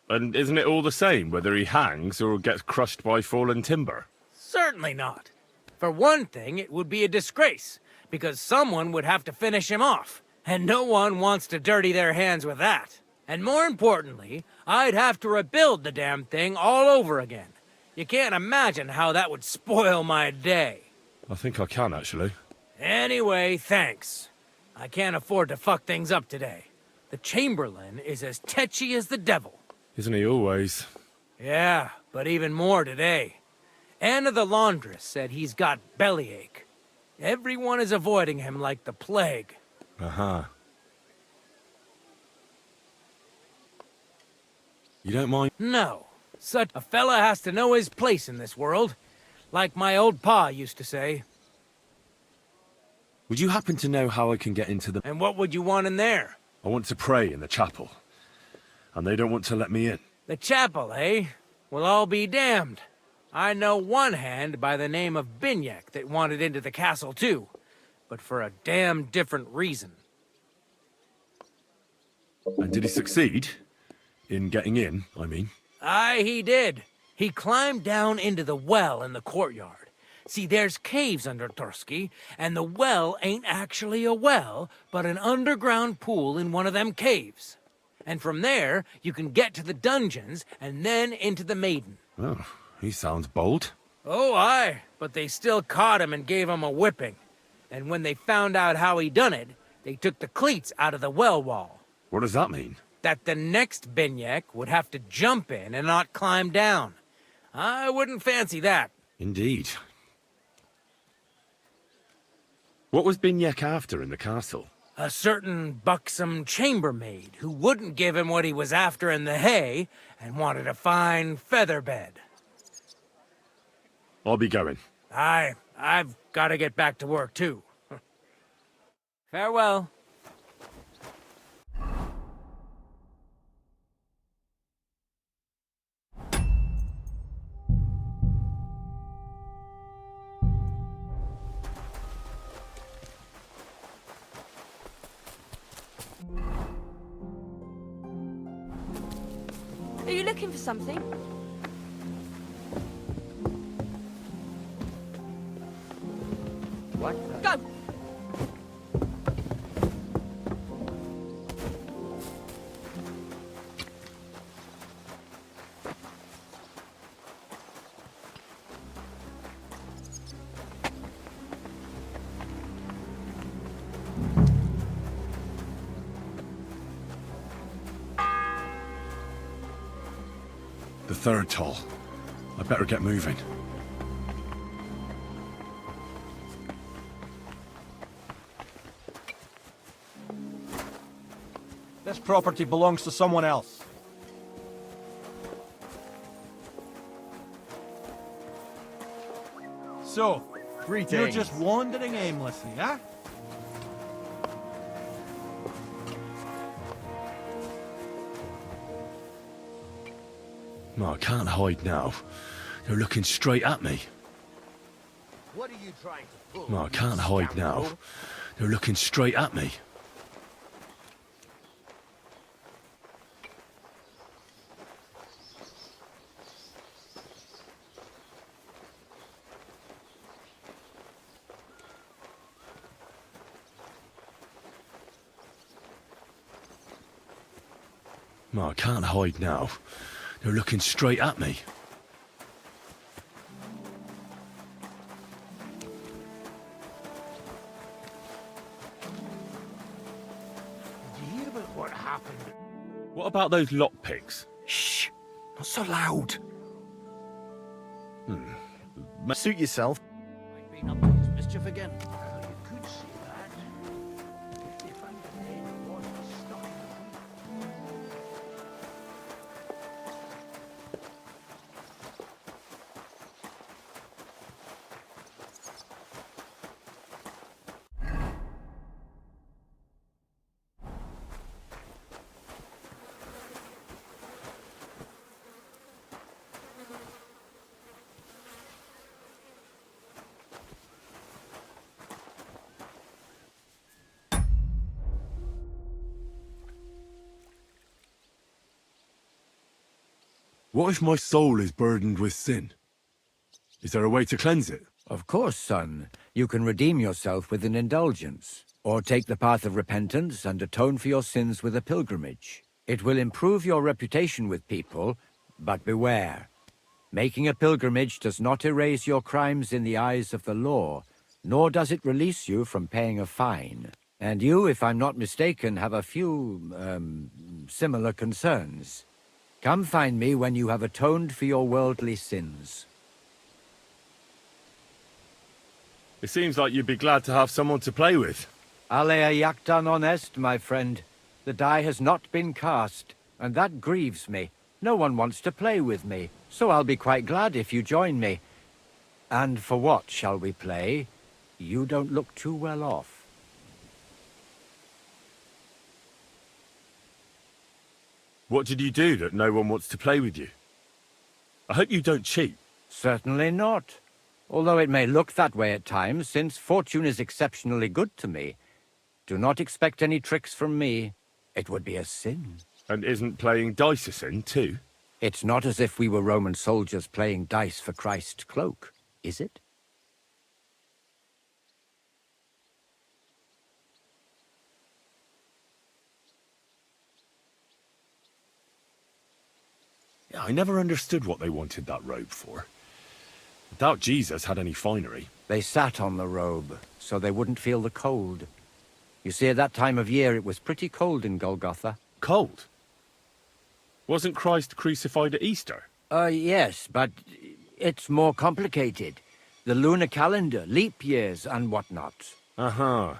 Speaker 2: And isn't it all the same whether he hangs or gets crushed by fallen timber?
Speaker 16: Certainly not. For one thing, it would be a disgrace, because someone would have to finish him off. And no one wants to dirty their hands with that. And more importantly, I'd have to rebuild the damn thing all over again. You can't imagine how that would spoil my day.
Speaker 2: I think I can, actually.
Speaker 16: Anyway, thanks. I can't afford to fuck things up today. The Chamberlain is as tetchy as the devil.
Speaker 2: Isn't he always?
Speaker 16: Yeah, but even more today. Anna the laundress said he's got bellyache. Everyone is avoiding him like the plague.
Speaker 2: Uh-huh. You don't mind?
Speaker 16: No. Such a fella has to know his place in this world. Like my old pa used to say.
Speaker 2: Would you happen to know how I can get into the...
Speaker 16: And what would you want in there?
Speaker 2: I want to pray in the chapel. And they don't want to let me in.
Speaker 16: The chapel, eh? Well, I'll be damned. I know one hand by the name of Binyek that wanted into the castle too. But for a damn different reason.
Speaker 2: And did he succeed? In getting in, I mean.
Speaker 16: Aye, he did. He climbed down into the well in the courtyard. See, there's caves under Trosky, and the well ain't actually a well, but an underground pool in one of them caves. And from there, you can get to the dungeons, and then into the Maiden.
Speaker 2: Oh, he sounds bold.
Speaker 16: Oh, aye, but they still caught him and gave him a whipping. And when they found out how he done it, they took the cleats out of the well wall.
Speaker 2: What does that mean?
Speaker 16: That the next Binyek would have to jump in and not climb down. I wouldn't fancy that.
Speaker 2: Indeed. What was Binyek after in the castle?
Speaker 16: A certain buxom chambermaid who wouldn't give him what he was after in the hay and wanted a fine feather bed.
Speaker 2: I'll be going.
Speaker 16: Aye, I've got to get back to work too. Farewell.
Speaker 7: Are you looking for something?
Speaker 15: What?
Speaker 7: Go!
Speaker 2: The third toll. I better get moving.
Speaker 17: This property belongs to someone else. So,
Speaker 6: Greetings.
Speaker 17: you're just wandering aimlessly, huh?
Speaker 2: No, I can't hide now. They're looking straight at me.
Speaker 15: What are you trying to pull?
Speaker 2: No, I can't hide now. They're looking straight at me. No, I can't hide now. They're looking straight at me.
Speaker 15: Did you hear about what happened?
Speaker 2: What about those lockpicks?
Speaker 14: Shh! Not so loud.
Speaker 6: Suit yourself.
Speaker 15: Might be up to his mischief again. Well, you could say that. If they found the head, it wasn't stuck in the
Speaker 2: What if my soul is burdened with sin? Is there a way to cleanse it?
Speaker 18: Of course, son. You can redeem yourself with an indulgence, or take the path of repentance and atone for your sins with a pilgrimage. It will improve your reputation with people, but beware. Making a pilgrimage does not erase your crimes in the eyes of the law, nor does it release you from paying a fine. And you, if I'm not mistaken, have a few, similar concerns. Come find me when you have atoned for your worldly sins.
Speaker 2: It seems like you'd be glad to have someone to play with.
Speaker 18: Alea jacta non est, my friend. The die has not been cast, and that grieves me. No one wants to play with me, so I'll be quite glad if you join me. And for what shall we play? You don't look too well off.
Speaker 2: What did you do that no one wants to play with you? I hope you don't cheat.
Speaker 18: Certainly not. Although it may look that way at times, since fortune is exceptionally good to me. Do not expect any tricks from me. It would be a sin.
Speaker 2: And isn't playing dice a sin, too?
Speaker 18: It's not as if we were Roman soldiers playing dice for Christ's cloak, is it?
Speaker 2: Yeah, I never understood what they wanted that robe for. I doubt Jesus had any finery.
Speaker 18: They sat on the robe, so they wouldn't feel the cold. You see, at that time of year, it was pretty cold in Golgotha.
Speaker 2: Cold? Wasn't Christ crucified at Easter?
Speaker 18: Yes, but it's more complicated. The lunar calendar, leap years, and whatnot.
Speaker 2: Uh-huh.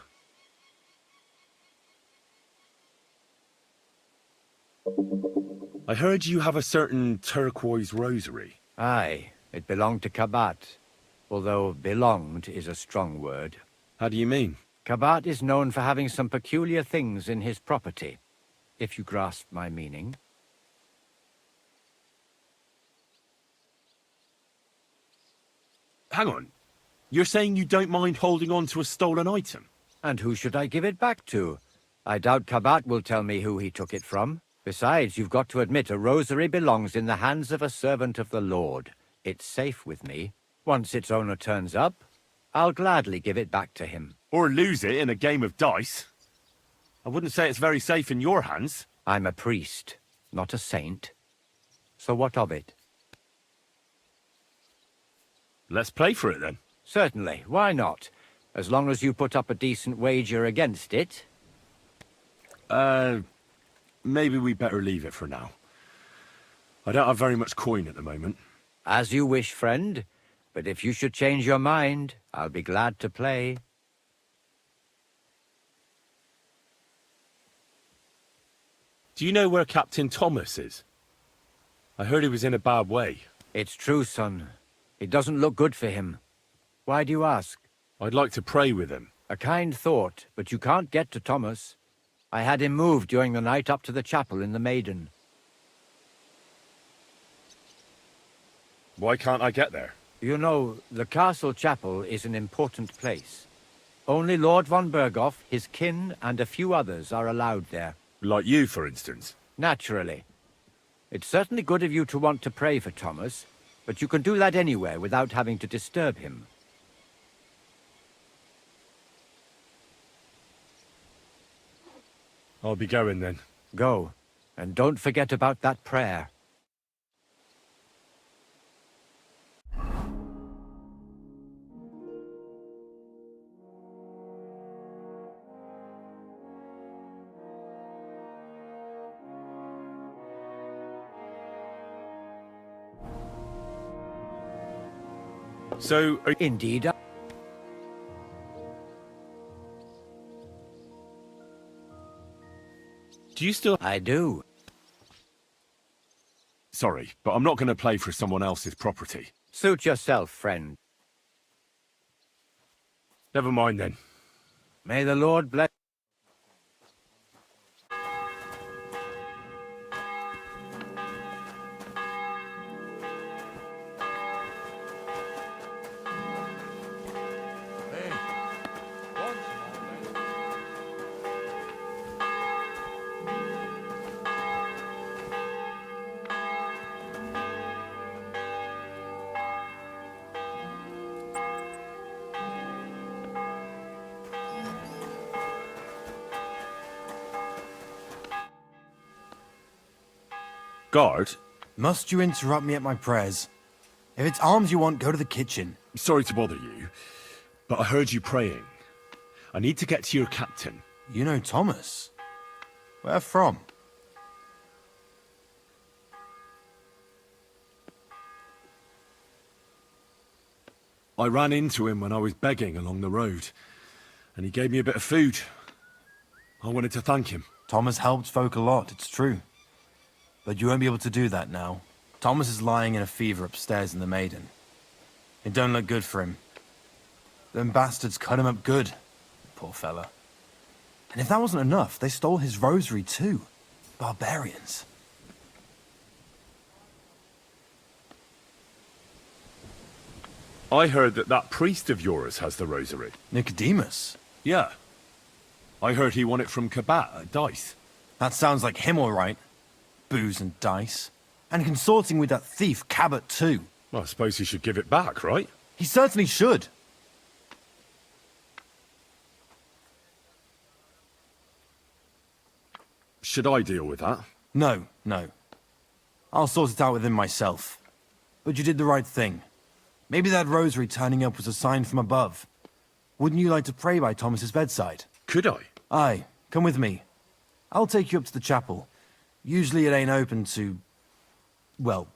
Speaker 2: I heard you have a certain turquoise rosary.
Speaker 18: Aye, it belonged to Kabat. Although belonged is a strong word.
Speaker 2: How do you mean?
Speaker 18: Kabat is known for having some peculiar things in his property, if you grasp my meaning.
Speaker 2: Hang on. You're saying you don't mind holding on to a stolen item?
Speaker 18: And who should I give it back to? I doubt Kabat will tell me who he took it from. Besides, you've got to admit a rosary belongs in the hands of a servant of the Lord. It's safe with me. Once its owner turns up, I'll gladly give it back to him.
Speaker 2: Or lose it in a game of dice. I wouldn't say it's very safe in your hands.
Speaker 18: I'm a priest, not a saint. So what of it?
Speaker 2: Let's play for it then.
Speaker 18: Certainly, why not? As long as you put up a decent wager against it.
Speaker 2: Maybe we better leave it for now. I don't have very much coin at the moment.
Speaker 18: As you wish, friend. But if you should change your mind, I'll be glad to play.
Speaker 2: Do you know where Captain Thomas is? I heard he was in a bad way.
Speaker 18: It's true, son. It doesn't look good for him. Why do you ask?
Speaker 2: I'd like to pray with him.
Speaker 18: A kind thought, but you can't get to Thomas. I had him moved during the night up to the chapel in the Maiden.
Speaker 2: Why can't I get there?
Speaker 18: You know, the castle chapel is an important place. Only Lord von Bergow, his kin, and a few others are allowed there.
Speaker 2: Like you, for instance?
Speaker 18: Naturally. It's certainly good of you to want to pray for Thomas, but you can do that anywhere without having to disturb him.
Speaker 2: I'll be going then.
Speaker 18: Go, and don't forget about that prayer.
Speaker 2: So,
Speaker 18: Indeed.
Speaker 2: Do you still...
Speaker 18: I do.
Speaker 2: Sorry, but I'm not going to play for someone else's property.
Speaker 18: Suit yourself, friend.
Speaker 2: Never mind then.
Speaker 18: May the Lord bless...
Speaker 2: Guard?
Speaker 6: Must you interrupt me at my prayers? If it's arms you want, go to the kitchen.
Speaker 2: Sorry to bother you, but I heard you praying. I need to get to your captain.
Speaker 6: You know Thomas? Where from?
Speaker 2: I ran into him when I was begging along the road, and he gave me a bit of food. I wanted to thank him.
Speaker 6: Thomas helped folk a lot, it's true. But you won't be able to do that now. Thomas is lying in a fever upstairs in the Maiden. It don't look good for him. Them bastards cut him up good. Poor fella. And if that wasn't enough, they stole his rosary too. Barbarians.
Speaker 2: I heard that priest of yours has the rosary.
Speaker 6: Nicodemus?
Speaker 2: Yeah. I heard he won it from Kabat at Dice.
Speaker 6: That sounds like him all right. Booze and dice. And consorting with that thief Cabot too.
Speaker 2: Well, I suppose he should give it back, right?
Speaker 6: He certainly should.
Speaker 2: Should I deal with that?
Speaker 6: No. I'll sort it out with him myself. But you did the right thing. Maybe that rosary turning up was a sign from above. Wouldn't you like to pray by Thomas's bedside?
Speaker 2: Could I?
Speaker 6: Aye, come with me. I'll take you up to the chapel. Usually it ain't open to, well,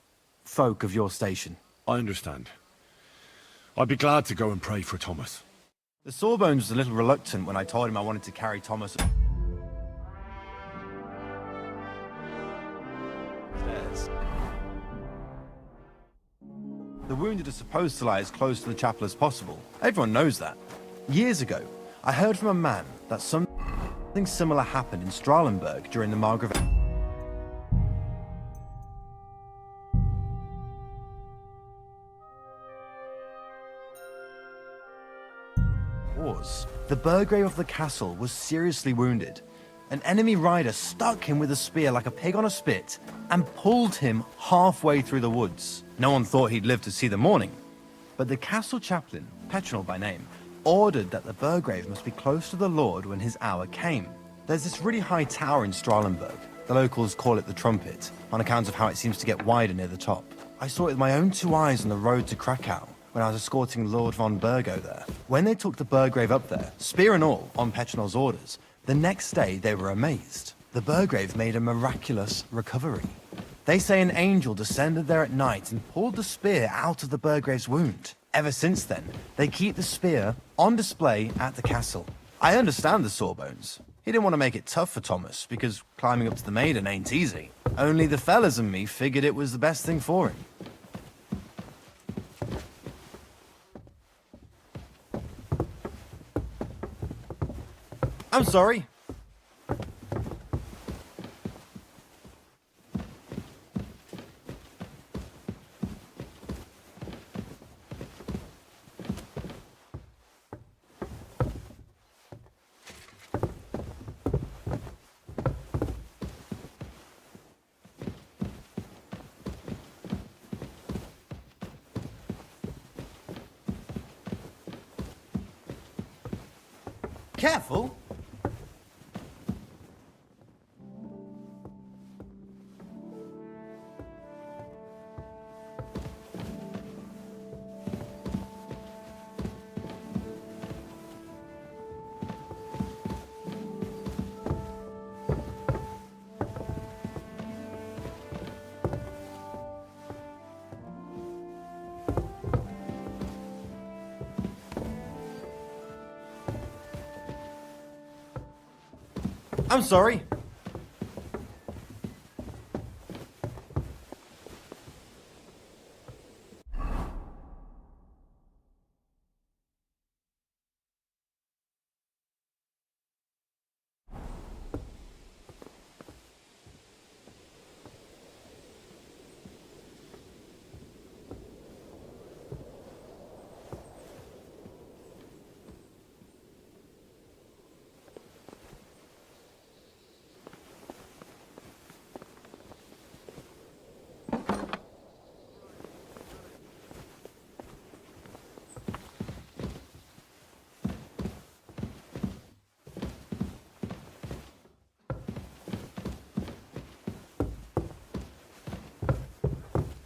Speaker 6: folk of your station.
Speaker 2: I understand. I'd be glad to go and pray for Thomas.
Speaker 6: The Sawbones was a little reluctant when I told him I wanted to carry Thomas upstairs. The wounded are supposed to lie as close to the chapel as possible. Everyone knows that. Years ago, I heard from a man that something similar happened in Strahlenberg during the Margrave. The Bergow of the castle was seriously wounded. An enemy rider stuck him with a spear like a pig on a spit and pulled him halfway through the woods. No one thought he'd live to see the morning. But the castle chaplain, Petronel by name, ordered that the Bergow must be close to the Lord when his hour came. There's this really high tower in Strahlenberg. The locals call it the Trumpet, on account of how it seems to get wider near the top. I saw it with my own 2 eyes on the road to Krakow, when I was escorting Lord von Bergow there. When they took the Bergow up there, spear and all, on Petronel's orders, the next day they were amazed. The Bergow made a miraculous recovery. They say an angel descended there at night and pulled the spear out of the Burgrave's wound. Ever since then, they keep the spear on display at the castle. I understand the sawbones. He didn't want to make it tough for Thomas, because climbing up to the Maiden ain't easy. Only the fellas and me figured it was the best thing for him. I'm sorry. Careful. I'm sorry.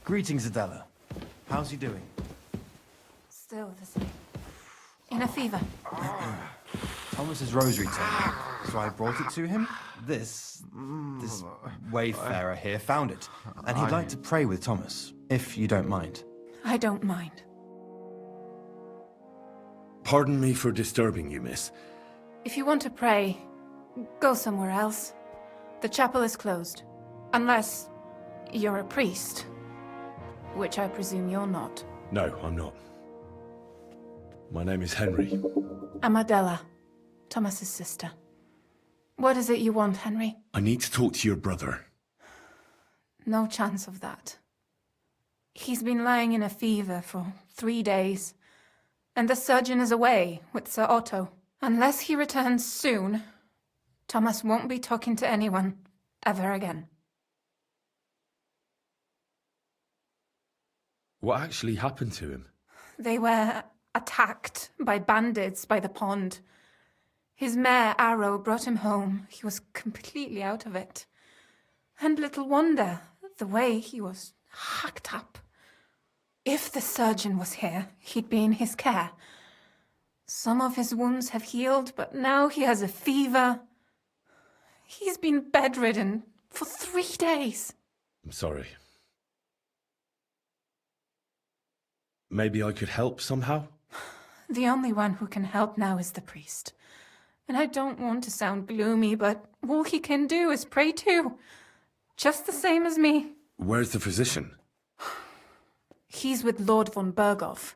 Speaker 6: Greetings, Adela. How's he doing?
Speaker 19: Still the same. In a fever.
Speaker 6: Thomas's rosary told me, so I brought it to him. This wayfarer here found it, and he'd like to pray with Thomas, if you don't mind.
Speaker 19: I don't mind.
Speaker 2: Pardon me for disturbing you, miss.
Speaker 19: If you want to pray, go somewhere else. The chapel is closed. Unless you're a priest. Which I presume you're not.
Speaker 2: No, I'm not. My name is Henry.
Speaker 19: I'm Adela, Thomas's sister. What is it you want, Henry?
Speaker 2: I need to talk to your brother.
Speaker 19: No chance of that. He's been lying in a fever for 3 days, and the surgeon is away with Sir Otto. Unless he returns soon, Thomas won't be talking to anyone ever again.
Speaker 2: What actually happened to him?
Speaker 19: They were attacked by bandits by the pond. His mare, Arrow, brought him home. He was completely out of it. And little wonder, the way he was hacked up. If the surgeon was here, he'd be in his care. Some of his wounds have healed, but now he has a fever. He's been bedridden for 3 days.
Speaker 2: I'm sorry. Maybe I could help somehow?
Speaker 19: The only one who can help now is the priest. And I don't want to sound gloomy, but all he can do is pray too. Just the same as me.
Speaker 2: Where's the physician?
Speaker 19: He's with Lord von Bergow.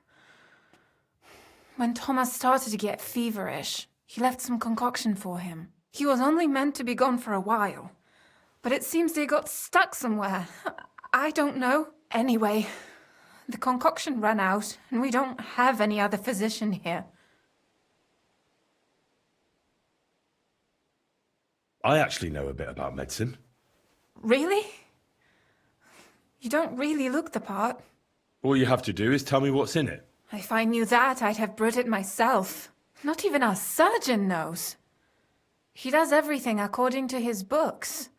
Speaker 19: When Thomas started to get feverish, he left some concoction for him. He was only meant to be gone for a while. But it seems they got stuck somewhere. I don't know. Anyway, the concoction ran out, and we don't have any other physician here.
Speaker 2: I actually know a bit about medicine.
Speaker 19: Really? You don't really look the part.
Speaker 2: All you have to do is tell me what's in it.
Speaker 19: If I knew that, I'd have brewed it myself. Not even our surgeon knows. He does everything according to his books.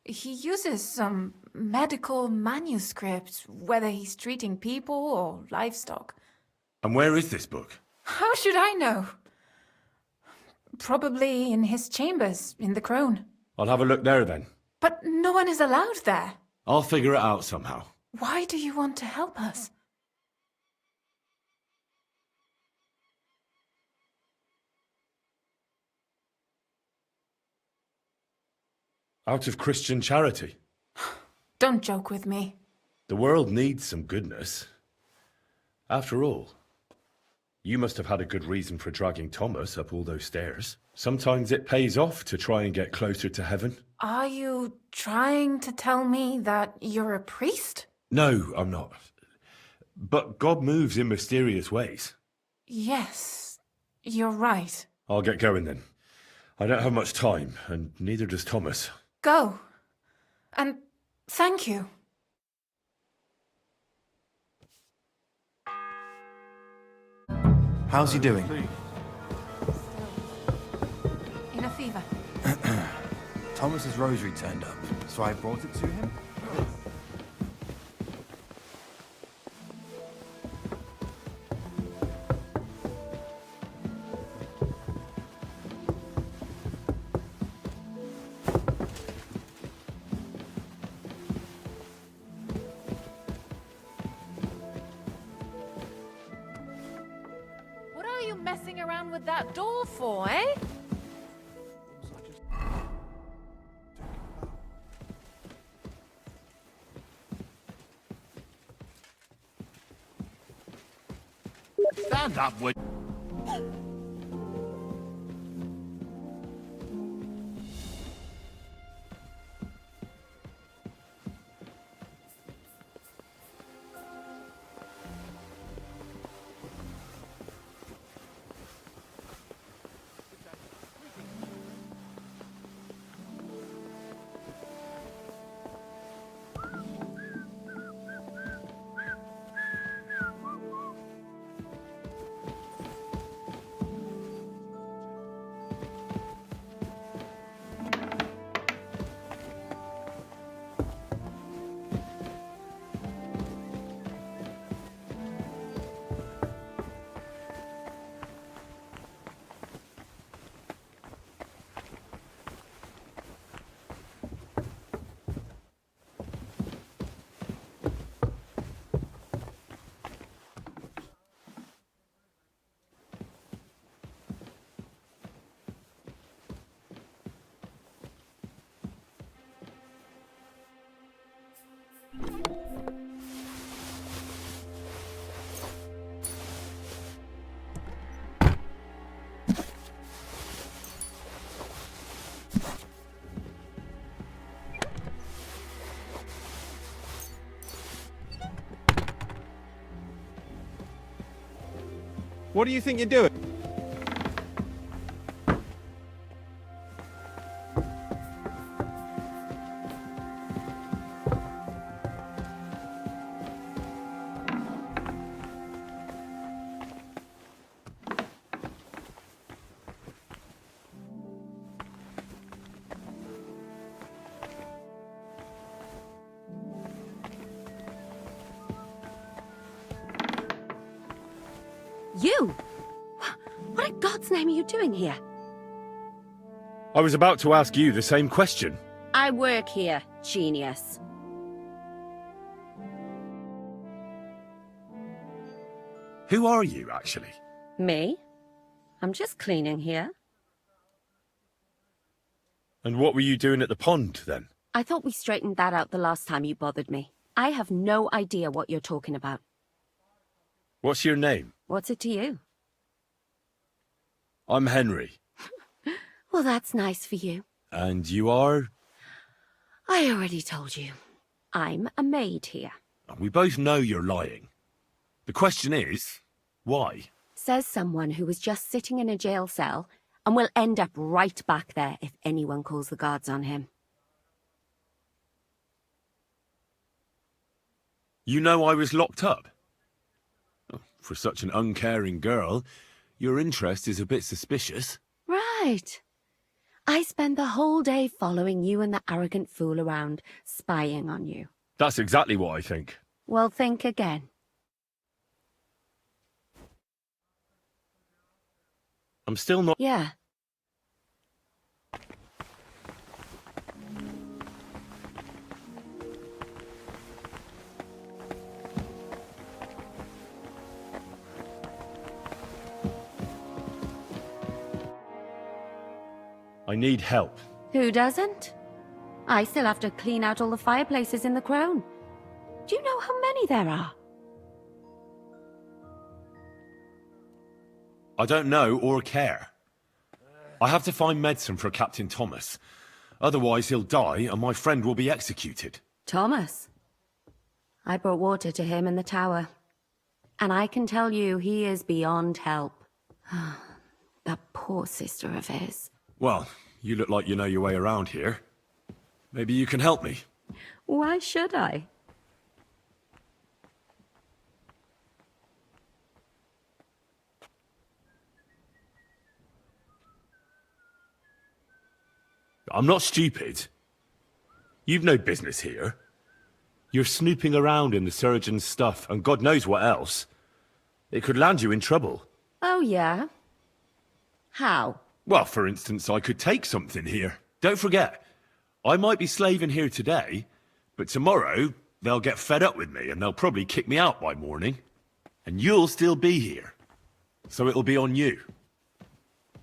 Speaker 19: He uses some medical manuscripts, whether he's treating people or livestock.
Speaker 2: And where is this book?
Speaker 19: How should I know? Probably in his chambers, in the Crone.
Speaker 2: I'll have a look there then.
Speaker 19: But no one is allowed there.
Speaker 2: I'll figure it out somehow.
Speaker 19: Why do you want to help us?
Speaker 2: Out of Christian charity.
Speaker 19: Don't joke with me.
Speaker 2: The world needs some goodness. After all, you must have had a good reason for dragging Thomas up all those stairs. Sometimes it pays off to try and get closer to heaven.
Speaker 19: Are you trying to tell me that you're a priest?
Speaker 2: No, I'm not. But God moves in mysterious ways.
Speaker 19: Yes, you're right.
Speaker 2: I'll get going then. I don't have much time, and neither does Thomas.
Speaker 19: Go. And thank you.
Speaker 6: How's he doing?
Speaker 19: In a fever.
Speaker 6: Thomas's rosary turned up, so I brought it to him.
Speaker 12: What are you messing around with that door for, eh?
Speaker 11: Stand up, would
Speaker 17: What do you think you're doing?
Speaker 20: You? What in God's name are you doing here?
Speaker 2: I was about to ask you the same question.
Speaker 20: I work here, genius.
Speaker 2: Who are you, actually?
Speaker 20: Me? I'm just cleaning here.
Speaker 2: And what were you doing at the pond, then?
Speaker 20: I thought we straightened that out the last time you bothered me. I have no idea what you're talking about.
Speaker 2: What's your name?
Speaker 20: What's it to you?
Speaker 2: I'm Henry.
Speaker 20: Well, that's nice for you.
Speaker 2: And you are?
Speaker 20: I already told you. I'm a maid here.
Speaker 2: We both know you're lying. The question is, why?
Speaker 20: Says someone who was just sitting in a jail cell and will end up right back there if anyone calls the guards on him.
Speaker 2: You know I was locked up? For such an uncaring girl, your interest is a bit suspicious.
Speaker 20: Right. I spend the whole day following you and the arrogant fool around, spying on you.
Speaker 2: That's exactly what I think.
Speaker 20: Well, think again.
Speaker 2: I'm still not...
Speaker 20: Yeah.
Speaker 2: I need help.
Speaker 20: Who doesn't? I still have to clean out all the fireplaces in the Crown. Do you know how many there are?
Speaker 2: I don't know or care. I have to find medicine for Captain Thomas. Otherwise he'll die and my friend will be executed.
Speaker 20: Thomas? I brought water to him in the tower. And I can tell you he is beyond help. That poor sister of his.
Speaker 2: Well, you look like you know your way around here. Maybe you can help me.
Speaker 20: Why should I?
Speaker 2: I'm not stupid. You've no business here. You're snooping around in the surgeon's stuff and God knows what else. It could land you in trouble.
Speaker 20: Oh, yeah? How?
Speaker 2: Well, for instance, I could take something here. Don't forget, I might be slaving here today, but tomorrow they'll get fed up with me and they'll probably kick me out by morning. And you'll still be here. So it'll be on you.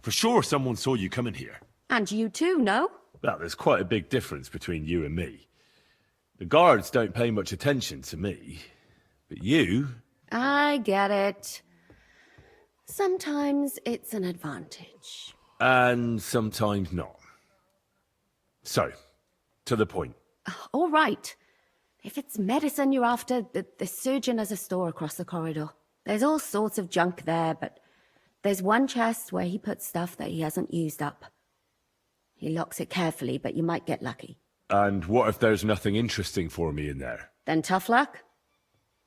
Speaker 2: For sure someone saw you coming here.
Speaker 20: And you too, no?
Speaker 2: Well, there's quite a big difference between you and me. The guards don't pay much attention to me, but you...
Speaker 20: I get it. Sometimes it's an advantage.
Speaker 2: And sometimes not. So, to the point.
Speaker 20: All right. If it's medicine you're after, the surgeon has a store across the corridor. There's all sorts of junk there, but there's one chest where he puts stuff that he hasn't used up. He locks it carefully, but you might get lucky.
Speaker 2: And what if there's nothing interesting for me in there?
Speaker 20: Then tough luck.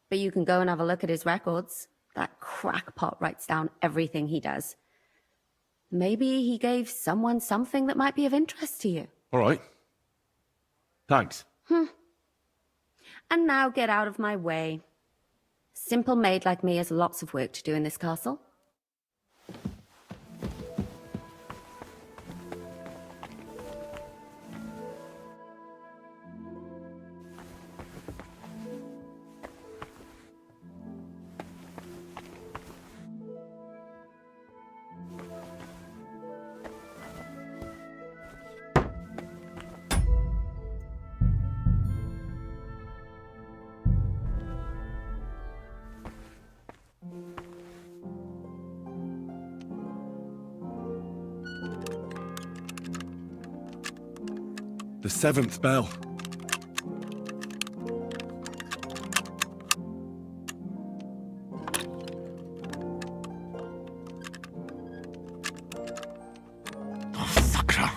Speaker 20: But you can go and have a look at his records. That crackpot writes down everything he does. Maybe he gave someone something that might be of interest to you.
Speaker 2: All right. Thanks.
Speaker 20: And now get out of my way. Simple maid like me has lots of work to do in this castle.
Speaker 2: The 7th bell. Oh, sacra.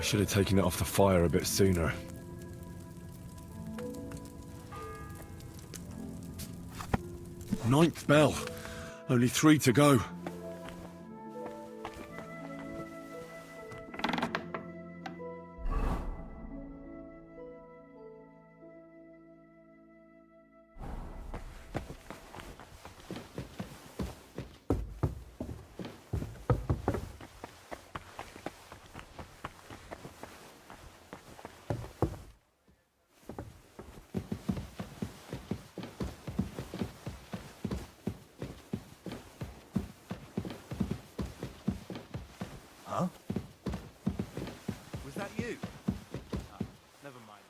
Speaker 2: should have taken it off the fire a bit sooner. Ninth bell. Only 3 to go.
Speaker 14: Huh? Was that you?
Speaker 17: Never mind.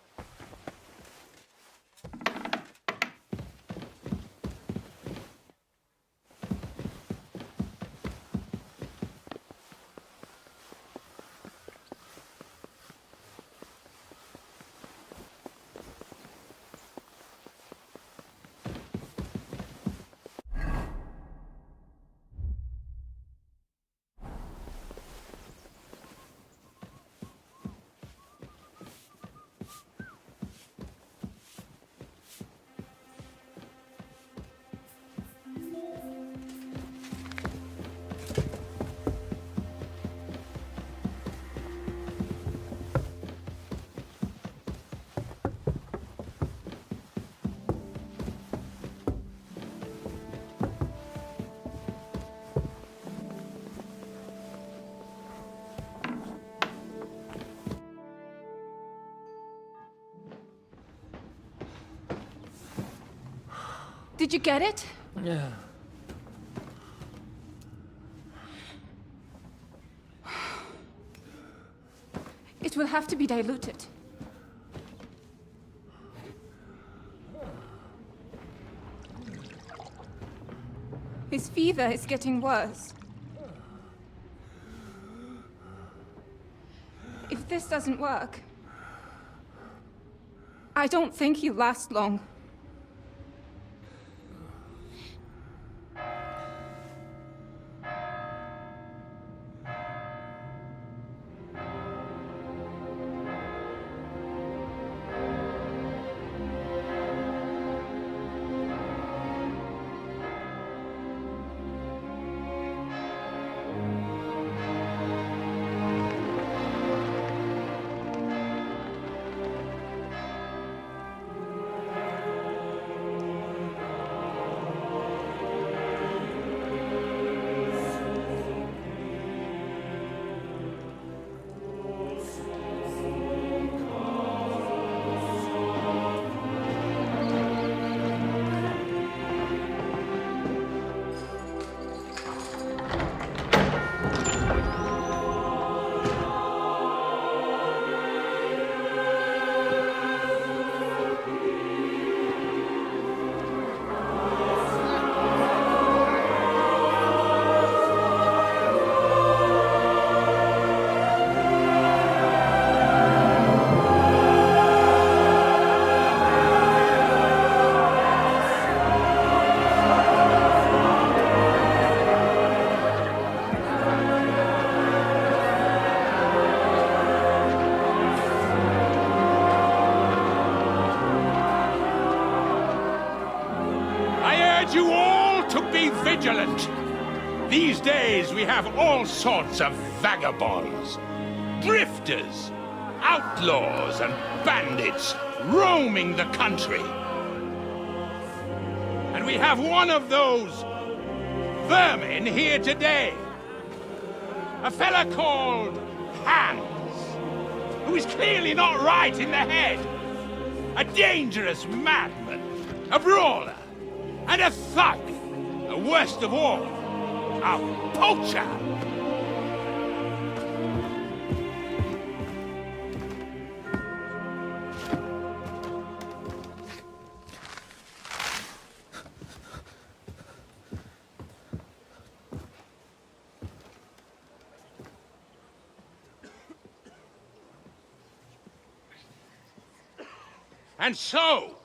Speaker 19: Did you get it?
Speaker 3: Yeah.
Speaker 19: It will have to be diluted. His fever is getting worse. If this doesn't work, I don't think he'll last long.
Speaker 11: Vigilant! These days we have all sorts of vagabonds, drifters, outlaws and bandits roaming the country. And we have one of those vermin here today. A fella called Hans, who is clearly not right in the head. A dangerous madman, a brawler, and a thug. And worst of all, a poacher! And so,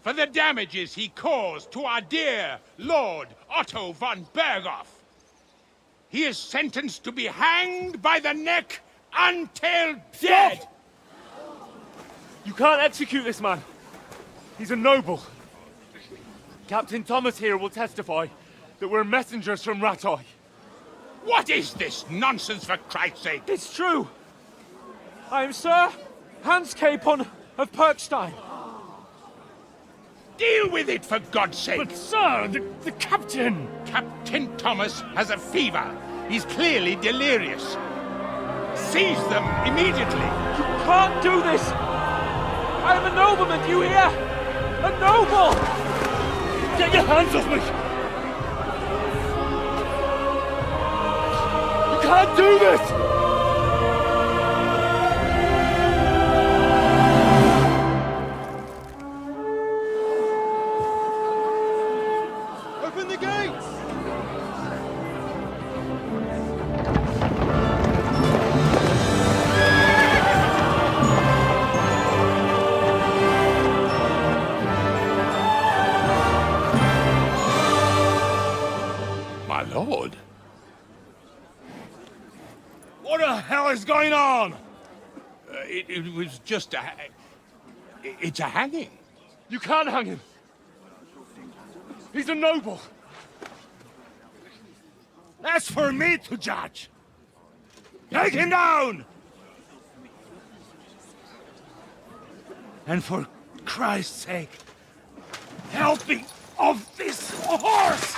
Speaker 11: for the damages he caused to our dear Lord Otto von Bergow, he is sentenced to be hanged by the neck until dead!
Speaker 5: You can't execute this man. He's a noble. Captain Thomas here will testify that we're messengers from Rattay.
Speaker 11: What is this nonsense, for Christ's sake?
Speaker 5: It's true. I am Sir Hans Capon of Perkstein.
Speaker 11: Deal with it, for God's sake!
Speaker 3: But, sir, the captain!
Speaker 11: Captain Thomas has a fever. He's clearly delirious. Seize them immediately.
Speaker 5: You can't do this! I am a nobleman, do you hear? A noble!
Speaker 3: Get your hands off me!
Speaker 5: You can't do this!
Speaker 8: Open the gates!
Speaker 11: My lord.
Speaker 2: What the hell is going on?
Speaker 11: It was just a... It's a hanging.
Speaker 5: You can't hang him. He's a noble.
Speaker 2: That's for me to judge. Take him down! And for Christ's sake, help me off this horse!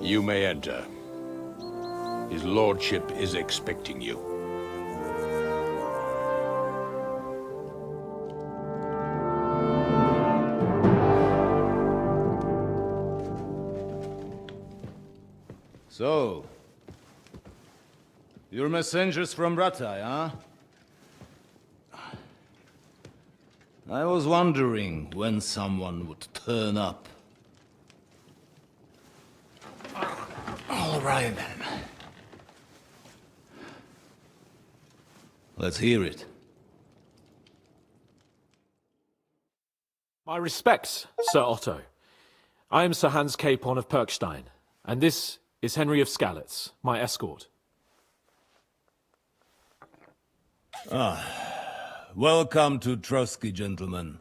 Speaker 11: You may enter. His lordship is expecting you.
Speaker 21: So, you're messengers from Rattay, huh? I was wondering when someone would turn up. All right, then. Let's hear it.
Speaker 1: My respects, Sir Otto. I am Sir Hans Capon of Perkstein, and this is Henry of Skalitz, my escort.
Speaker 21: Welcome to Trosky, gentlemen.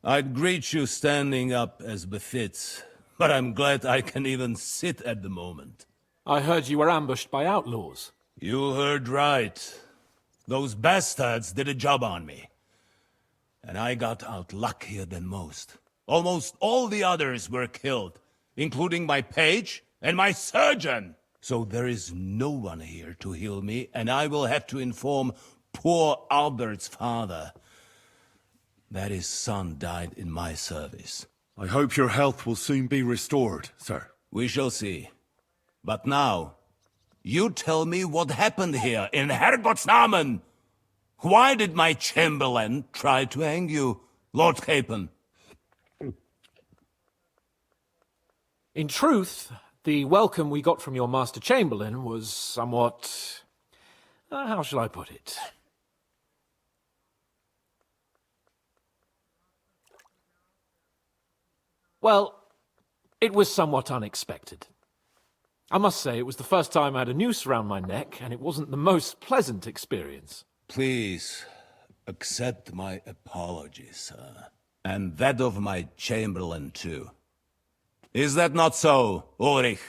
Speaker 21: I'd greet you standing up as befits, but I'm glad I can even sit at the moment.
Speaker 1: I heard you were ambushed by outlaws.
Speaker 21: You heard right. Those bastards did a job on me. And I got out luckier than most. Almost all the others were killed, including my page and my surgeon. So there is no one here to heal me, and I will have to inform poor Albert's father that his son died in my service.
Speaker 2: I hope your health will soon be restored, sir.
Speaker 21: We shall see. But now, you tell me what happened here in Herrgott's Namen. Why did my chamberlain try to hang you, Lord Capon?
Speaker 1: In truth, the welcome we got from your Master Chamberlain was somewhat... how shall I put it? Well, it was somewhat unexpected. I must say, it was the first time I had a noose around my neck, and it wasn't the most pleasant experience.
Speaker 21: Please, accept my apologies, sir. And that of my chamberlain, too. Is that not so, Ulrich?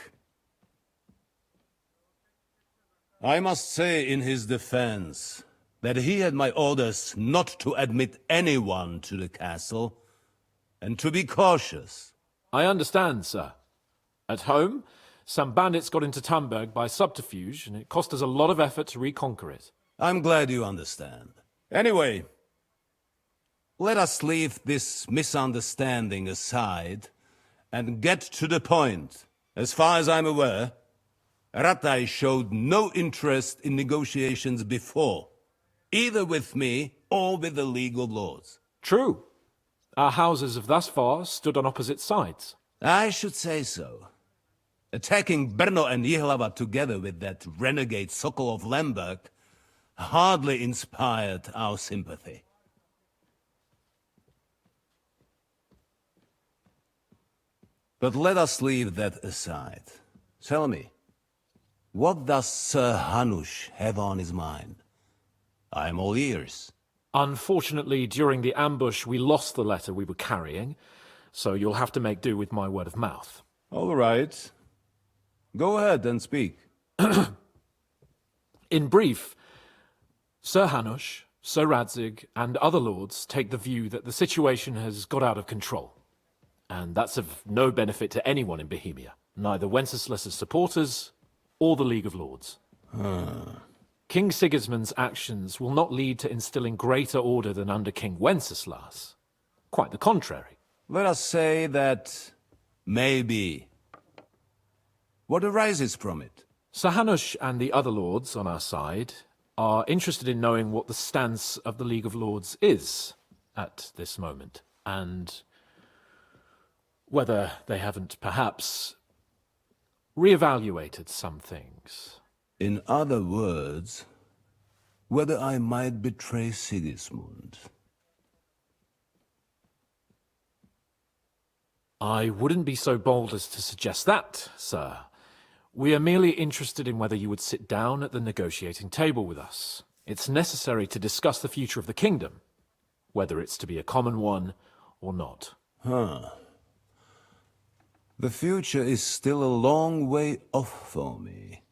Speaker 21: I must say in his defense that he had my orders not to admit anyone to the castle, and to be cautious.
Speaker 1: I understand, sir. At home, some bandits got into Tamberg by subterfuge, and it cost us a lot of effort to reconquer it.
Speaker 21: I'm glad you understand. Anyway, let us leave this misunderstanding aside and get to the point. As far as I'm aware, Ratai showed no interest in negotiations before, either with me or with the League of Lords.
Speaker 1: True. Our houses have thus far stood on opposite sides.
Speaker 21: I should say so. Attacking Brno and Jihlava together with that renegade Sokol of Lemberg hardly inspired our sympathy. But let us leave that aside. Tell me, what does Sir Hanush have on his mind? I am all ears.
Speaker 1: Unfortunately, during the ambush, we lost the letter we were carrying, so you'll have to make do with my word of mouth.
Speaker 21: All right. Go ahead and speak.
Speaker 1: In brief, Sir Hanush, Sir Radzig, and other lords take the view that the situation has got out of control. And that's of no benefit to anyone in Bohemia, neither Wenceslas's supporters or the League of Lords. King Sigismund's actions will not lead to instilling greater order than under King Wenceslas. Quite the contrary.
Speaker 21: Let us say that maybe. What arises from it?
Speaker 1: Sir Hanush and the other lords on our side are interested in knowing what the stance of the League of Lords is at this moment, and whether they haven't perhaps reevaluated some things.
Speaker 21: In other words, whether I might betray Sigismund.
Speaker 1: I wouldn't be so bold as to suggest that, sir. We are merely interested in whether you would sit down at the negotiating table with us. It's necessary to discuss the future of the kingdom, whether it's to be a common one or not.
Speaker 21: The future is still a long way off for me,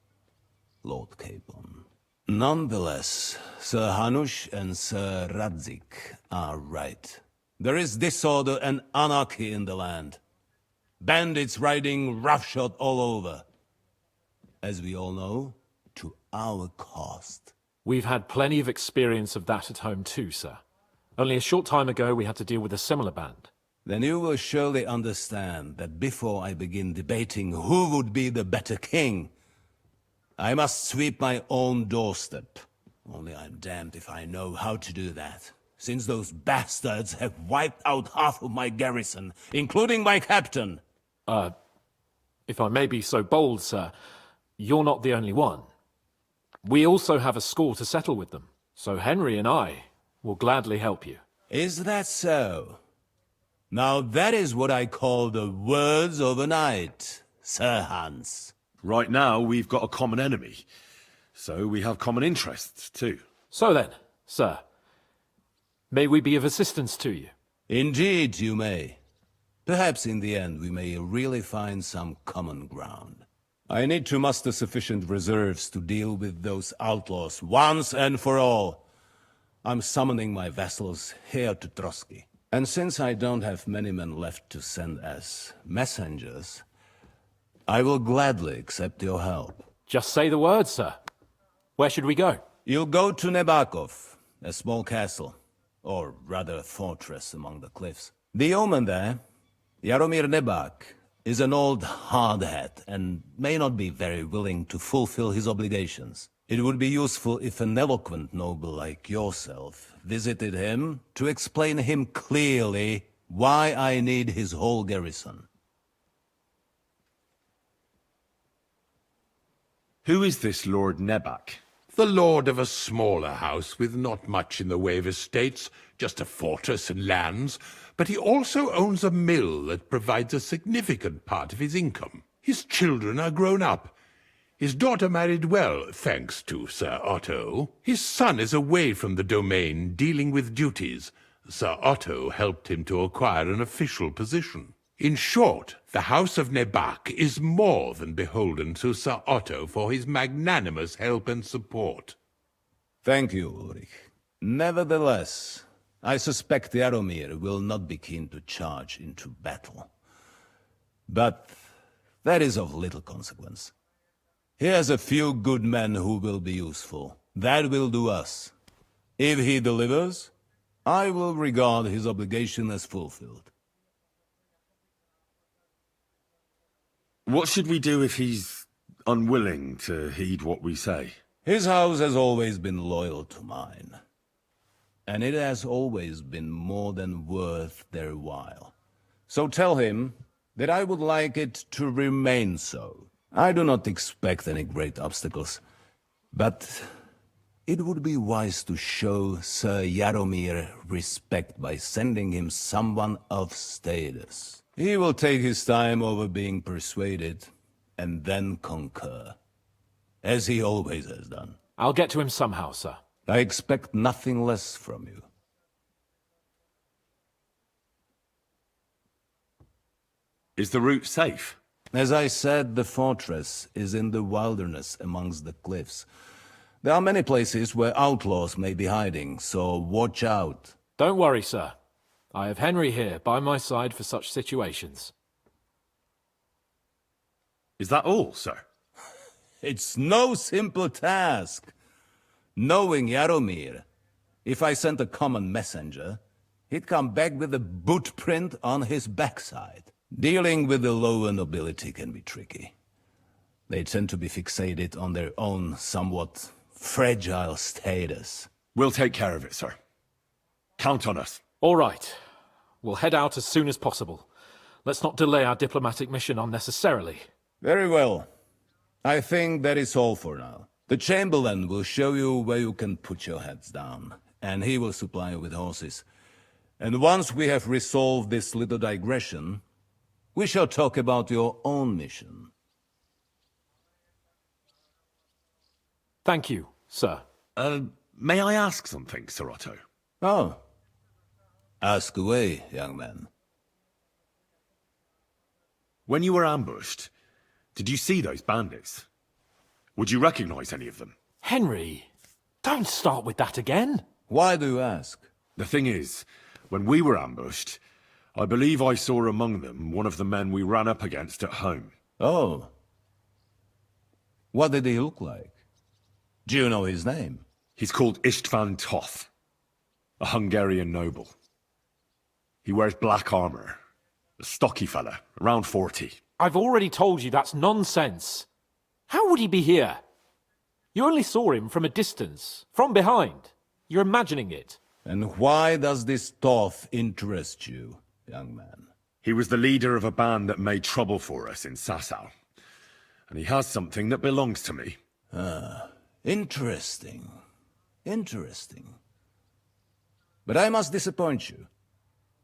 Speaker 21: Lord Capon. Nonetheless, Sir Hanush and Sir Radzig are right. There is disorder and anarchy in the land. Bandits riding roughshod all over. As we all know, to our cost.
Speaker 1: We've had plenty of experience of that at home too, sir. Only a short time ago we had to deal with a similar band.
Speaker 21: Then you will surely understand that before I begin debating who would be the better king, I must sweep my own doorstep. Only I'm damned if I know how to do that, since those bastards have wiped out half of my garrison, including my captain.
Speaker 1: If I may be so bold, sir, you're not the only one. We also have a score to settle with them, so Henry and I will gladly help you.
Speaker 21: Is that so? Now that is what I call the words of a knight, Sir Hans.
Speaker 2: Right now, we've got a common enemy, so we have common interests too.
Speaker 1: So then, sir, may we be of assistance to you?
Speaker 21: Indeed you may. Perhaps in the end we may really find some common ground. I need to muster sufficient reserves to deal with those outlaws once and for all. I'm summoning my vassals here to Trosky. And since I don't have many men left to send as messengers, I will gladly accept your help.
Speaker 1: Just say the word, sir. Where should we go?
Speaker 21: You'll go to Nebakov, a small castle, or rather a fortress among the cliffs. The yeoman there, Jaromir Nebak, is an old hardhat and may not be very willing to fulfill his obligations. It would be useful if an eloquent noble like yourself visited him to explain him clearly why I need his whole garrison.
Speaker 2: Who is this Lord Nebak?
Speaker 11: The lord of a smaller house with not much in the way of estates, just a fortress and lands, but he also owns a mill that provides a significant part of his income. His children are grown up. His daughter married well, thanks to Sir Otto. His son is away from the domain, dealing with duties. Sir Otto helped him to acquire an official position. In short, the House of Nebak is more than beholden to Sir Otto for his magnanimous help and support.
Speaker 21: Thank you, Ulrich. Nevertheless, I suspect Jaromir will not be keen to charge into battle. But that is of little consequence. He has a few good men who will be useful. That will do us. If he delivers, I will regard his obligation as fulfilled.
Speaker 2: What should we do if he's unwilling to heed what we say?
Speaker 21: His house has always been loyal to mine. And it has always been more than worth their while. So tell him that I would like it to remain so. I do not expect any great obstacles, but it would be wise to show Sir Jaromir respect by sending him someone of status. He will take his time over being persuaded, and then concur, as he always has done.
Speaker 1: I'll get to him somehow, sir.
Speaker 21: I expect nothing less from you.
Speaker 2: Is the route safe?
Speaker 21: As I said, the fortress is in the wilderness amongst the cliffs. There are many places where outlaws may be hiding, so watch out.
Speaker 1: Don't worry, sir. I have Henry here by my side for such situations.
Speaker 2: Is that all, sir?
Speaker 21: It's no simple task. Knowing Jaromir, if I sent a common messenger, he'd come back with a boot print on his backside. Dealing with the lower nobility can be tricky. They tend to be fixated on their own somewhat fragile status.
Speaker 2: We'll take care of it, sir. Count on us.
Speaker 1: All right. We'll head out as soon as possible. Let's not delay our diplomatic mission unnecessarily.
Speaker 21: Very well. I think that is all for now. The Chamberlain will show you where you can put your heads down, and he will supply you with horses. And once we have resolved this little digression, we shall talk about your own mission.
Speaker 1: Thank you, sir.
Speaker 2: May I ask something, Sir Otto?
Speaker 21: Oh. Ask away, young man.
Speaker 2: When you were ambushed, did you see those bandits? Would you recognize any of them?
Speaker 1: Henry, don't start with that again.
Speaker 21: Why do you ask?
Speaker 2: The thing is, when we were ambushed, I believe I saw among them one of the men we ran up against at home.
Speaker 21: Oh. What did he look like? Do you know his name?
Speaker 2: He's called István Toth, a Hungarian noble. He wears black armor. A stocky fella, around 40.
Speaker 1: I've already told you that's nonsense. How would he be here? You only saw him from a distance, from behind. You're imagining it.
Speaker 21: And why does this Toth interest you, young man?
Speaker 2: He was the leader of a band that made trouble for us in Sasau. And he has something that belongs to me.
Speaker 21: Ah, interesting. Interesting. But I must disappoint you.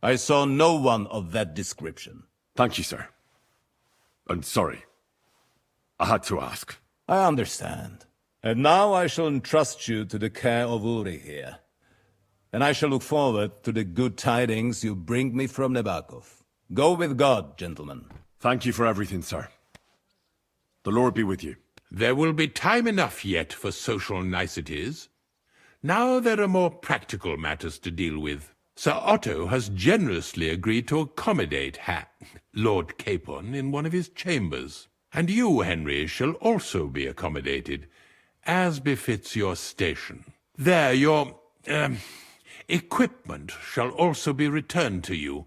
Speaker 21: I saw no one of that description.
Speaker 2: Thank you, sir. And sorry. I had to ask.
Speaker 21: I understand. And now I shall entrust you to the care of Uri here. And I shall look forward to the good tidings you bring me from Nebakov. Go with God, gentlemen.
Speaker 2: Thank you for everything, sir. The Lord be with you.
Speaker 11: There will be time enough yet for social niceties. Now there are more practical matters to deal with. Sir Otto has generously agreed to accommodate Lord Capon in one of his chambers. And you, Henry, shall also be accommodated, as befits your station. There, your, equipment shall also be returned to you,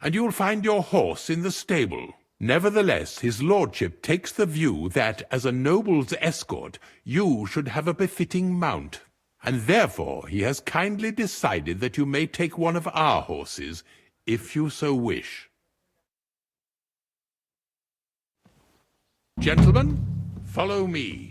Speaker 11: and you'll find your horse in the stable. Nevertheless, his lordship takes the view that, as a noble's escort, you should have a befitting mount. And therefore he has kindly decided that you may take one of our horses, if you so wish. Gentlemen, follow me.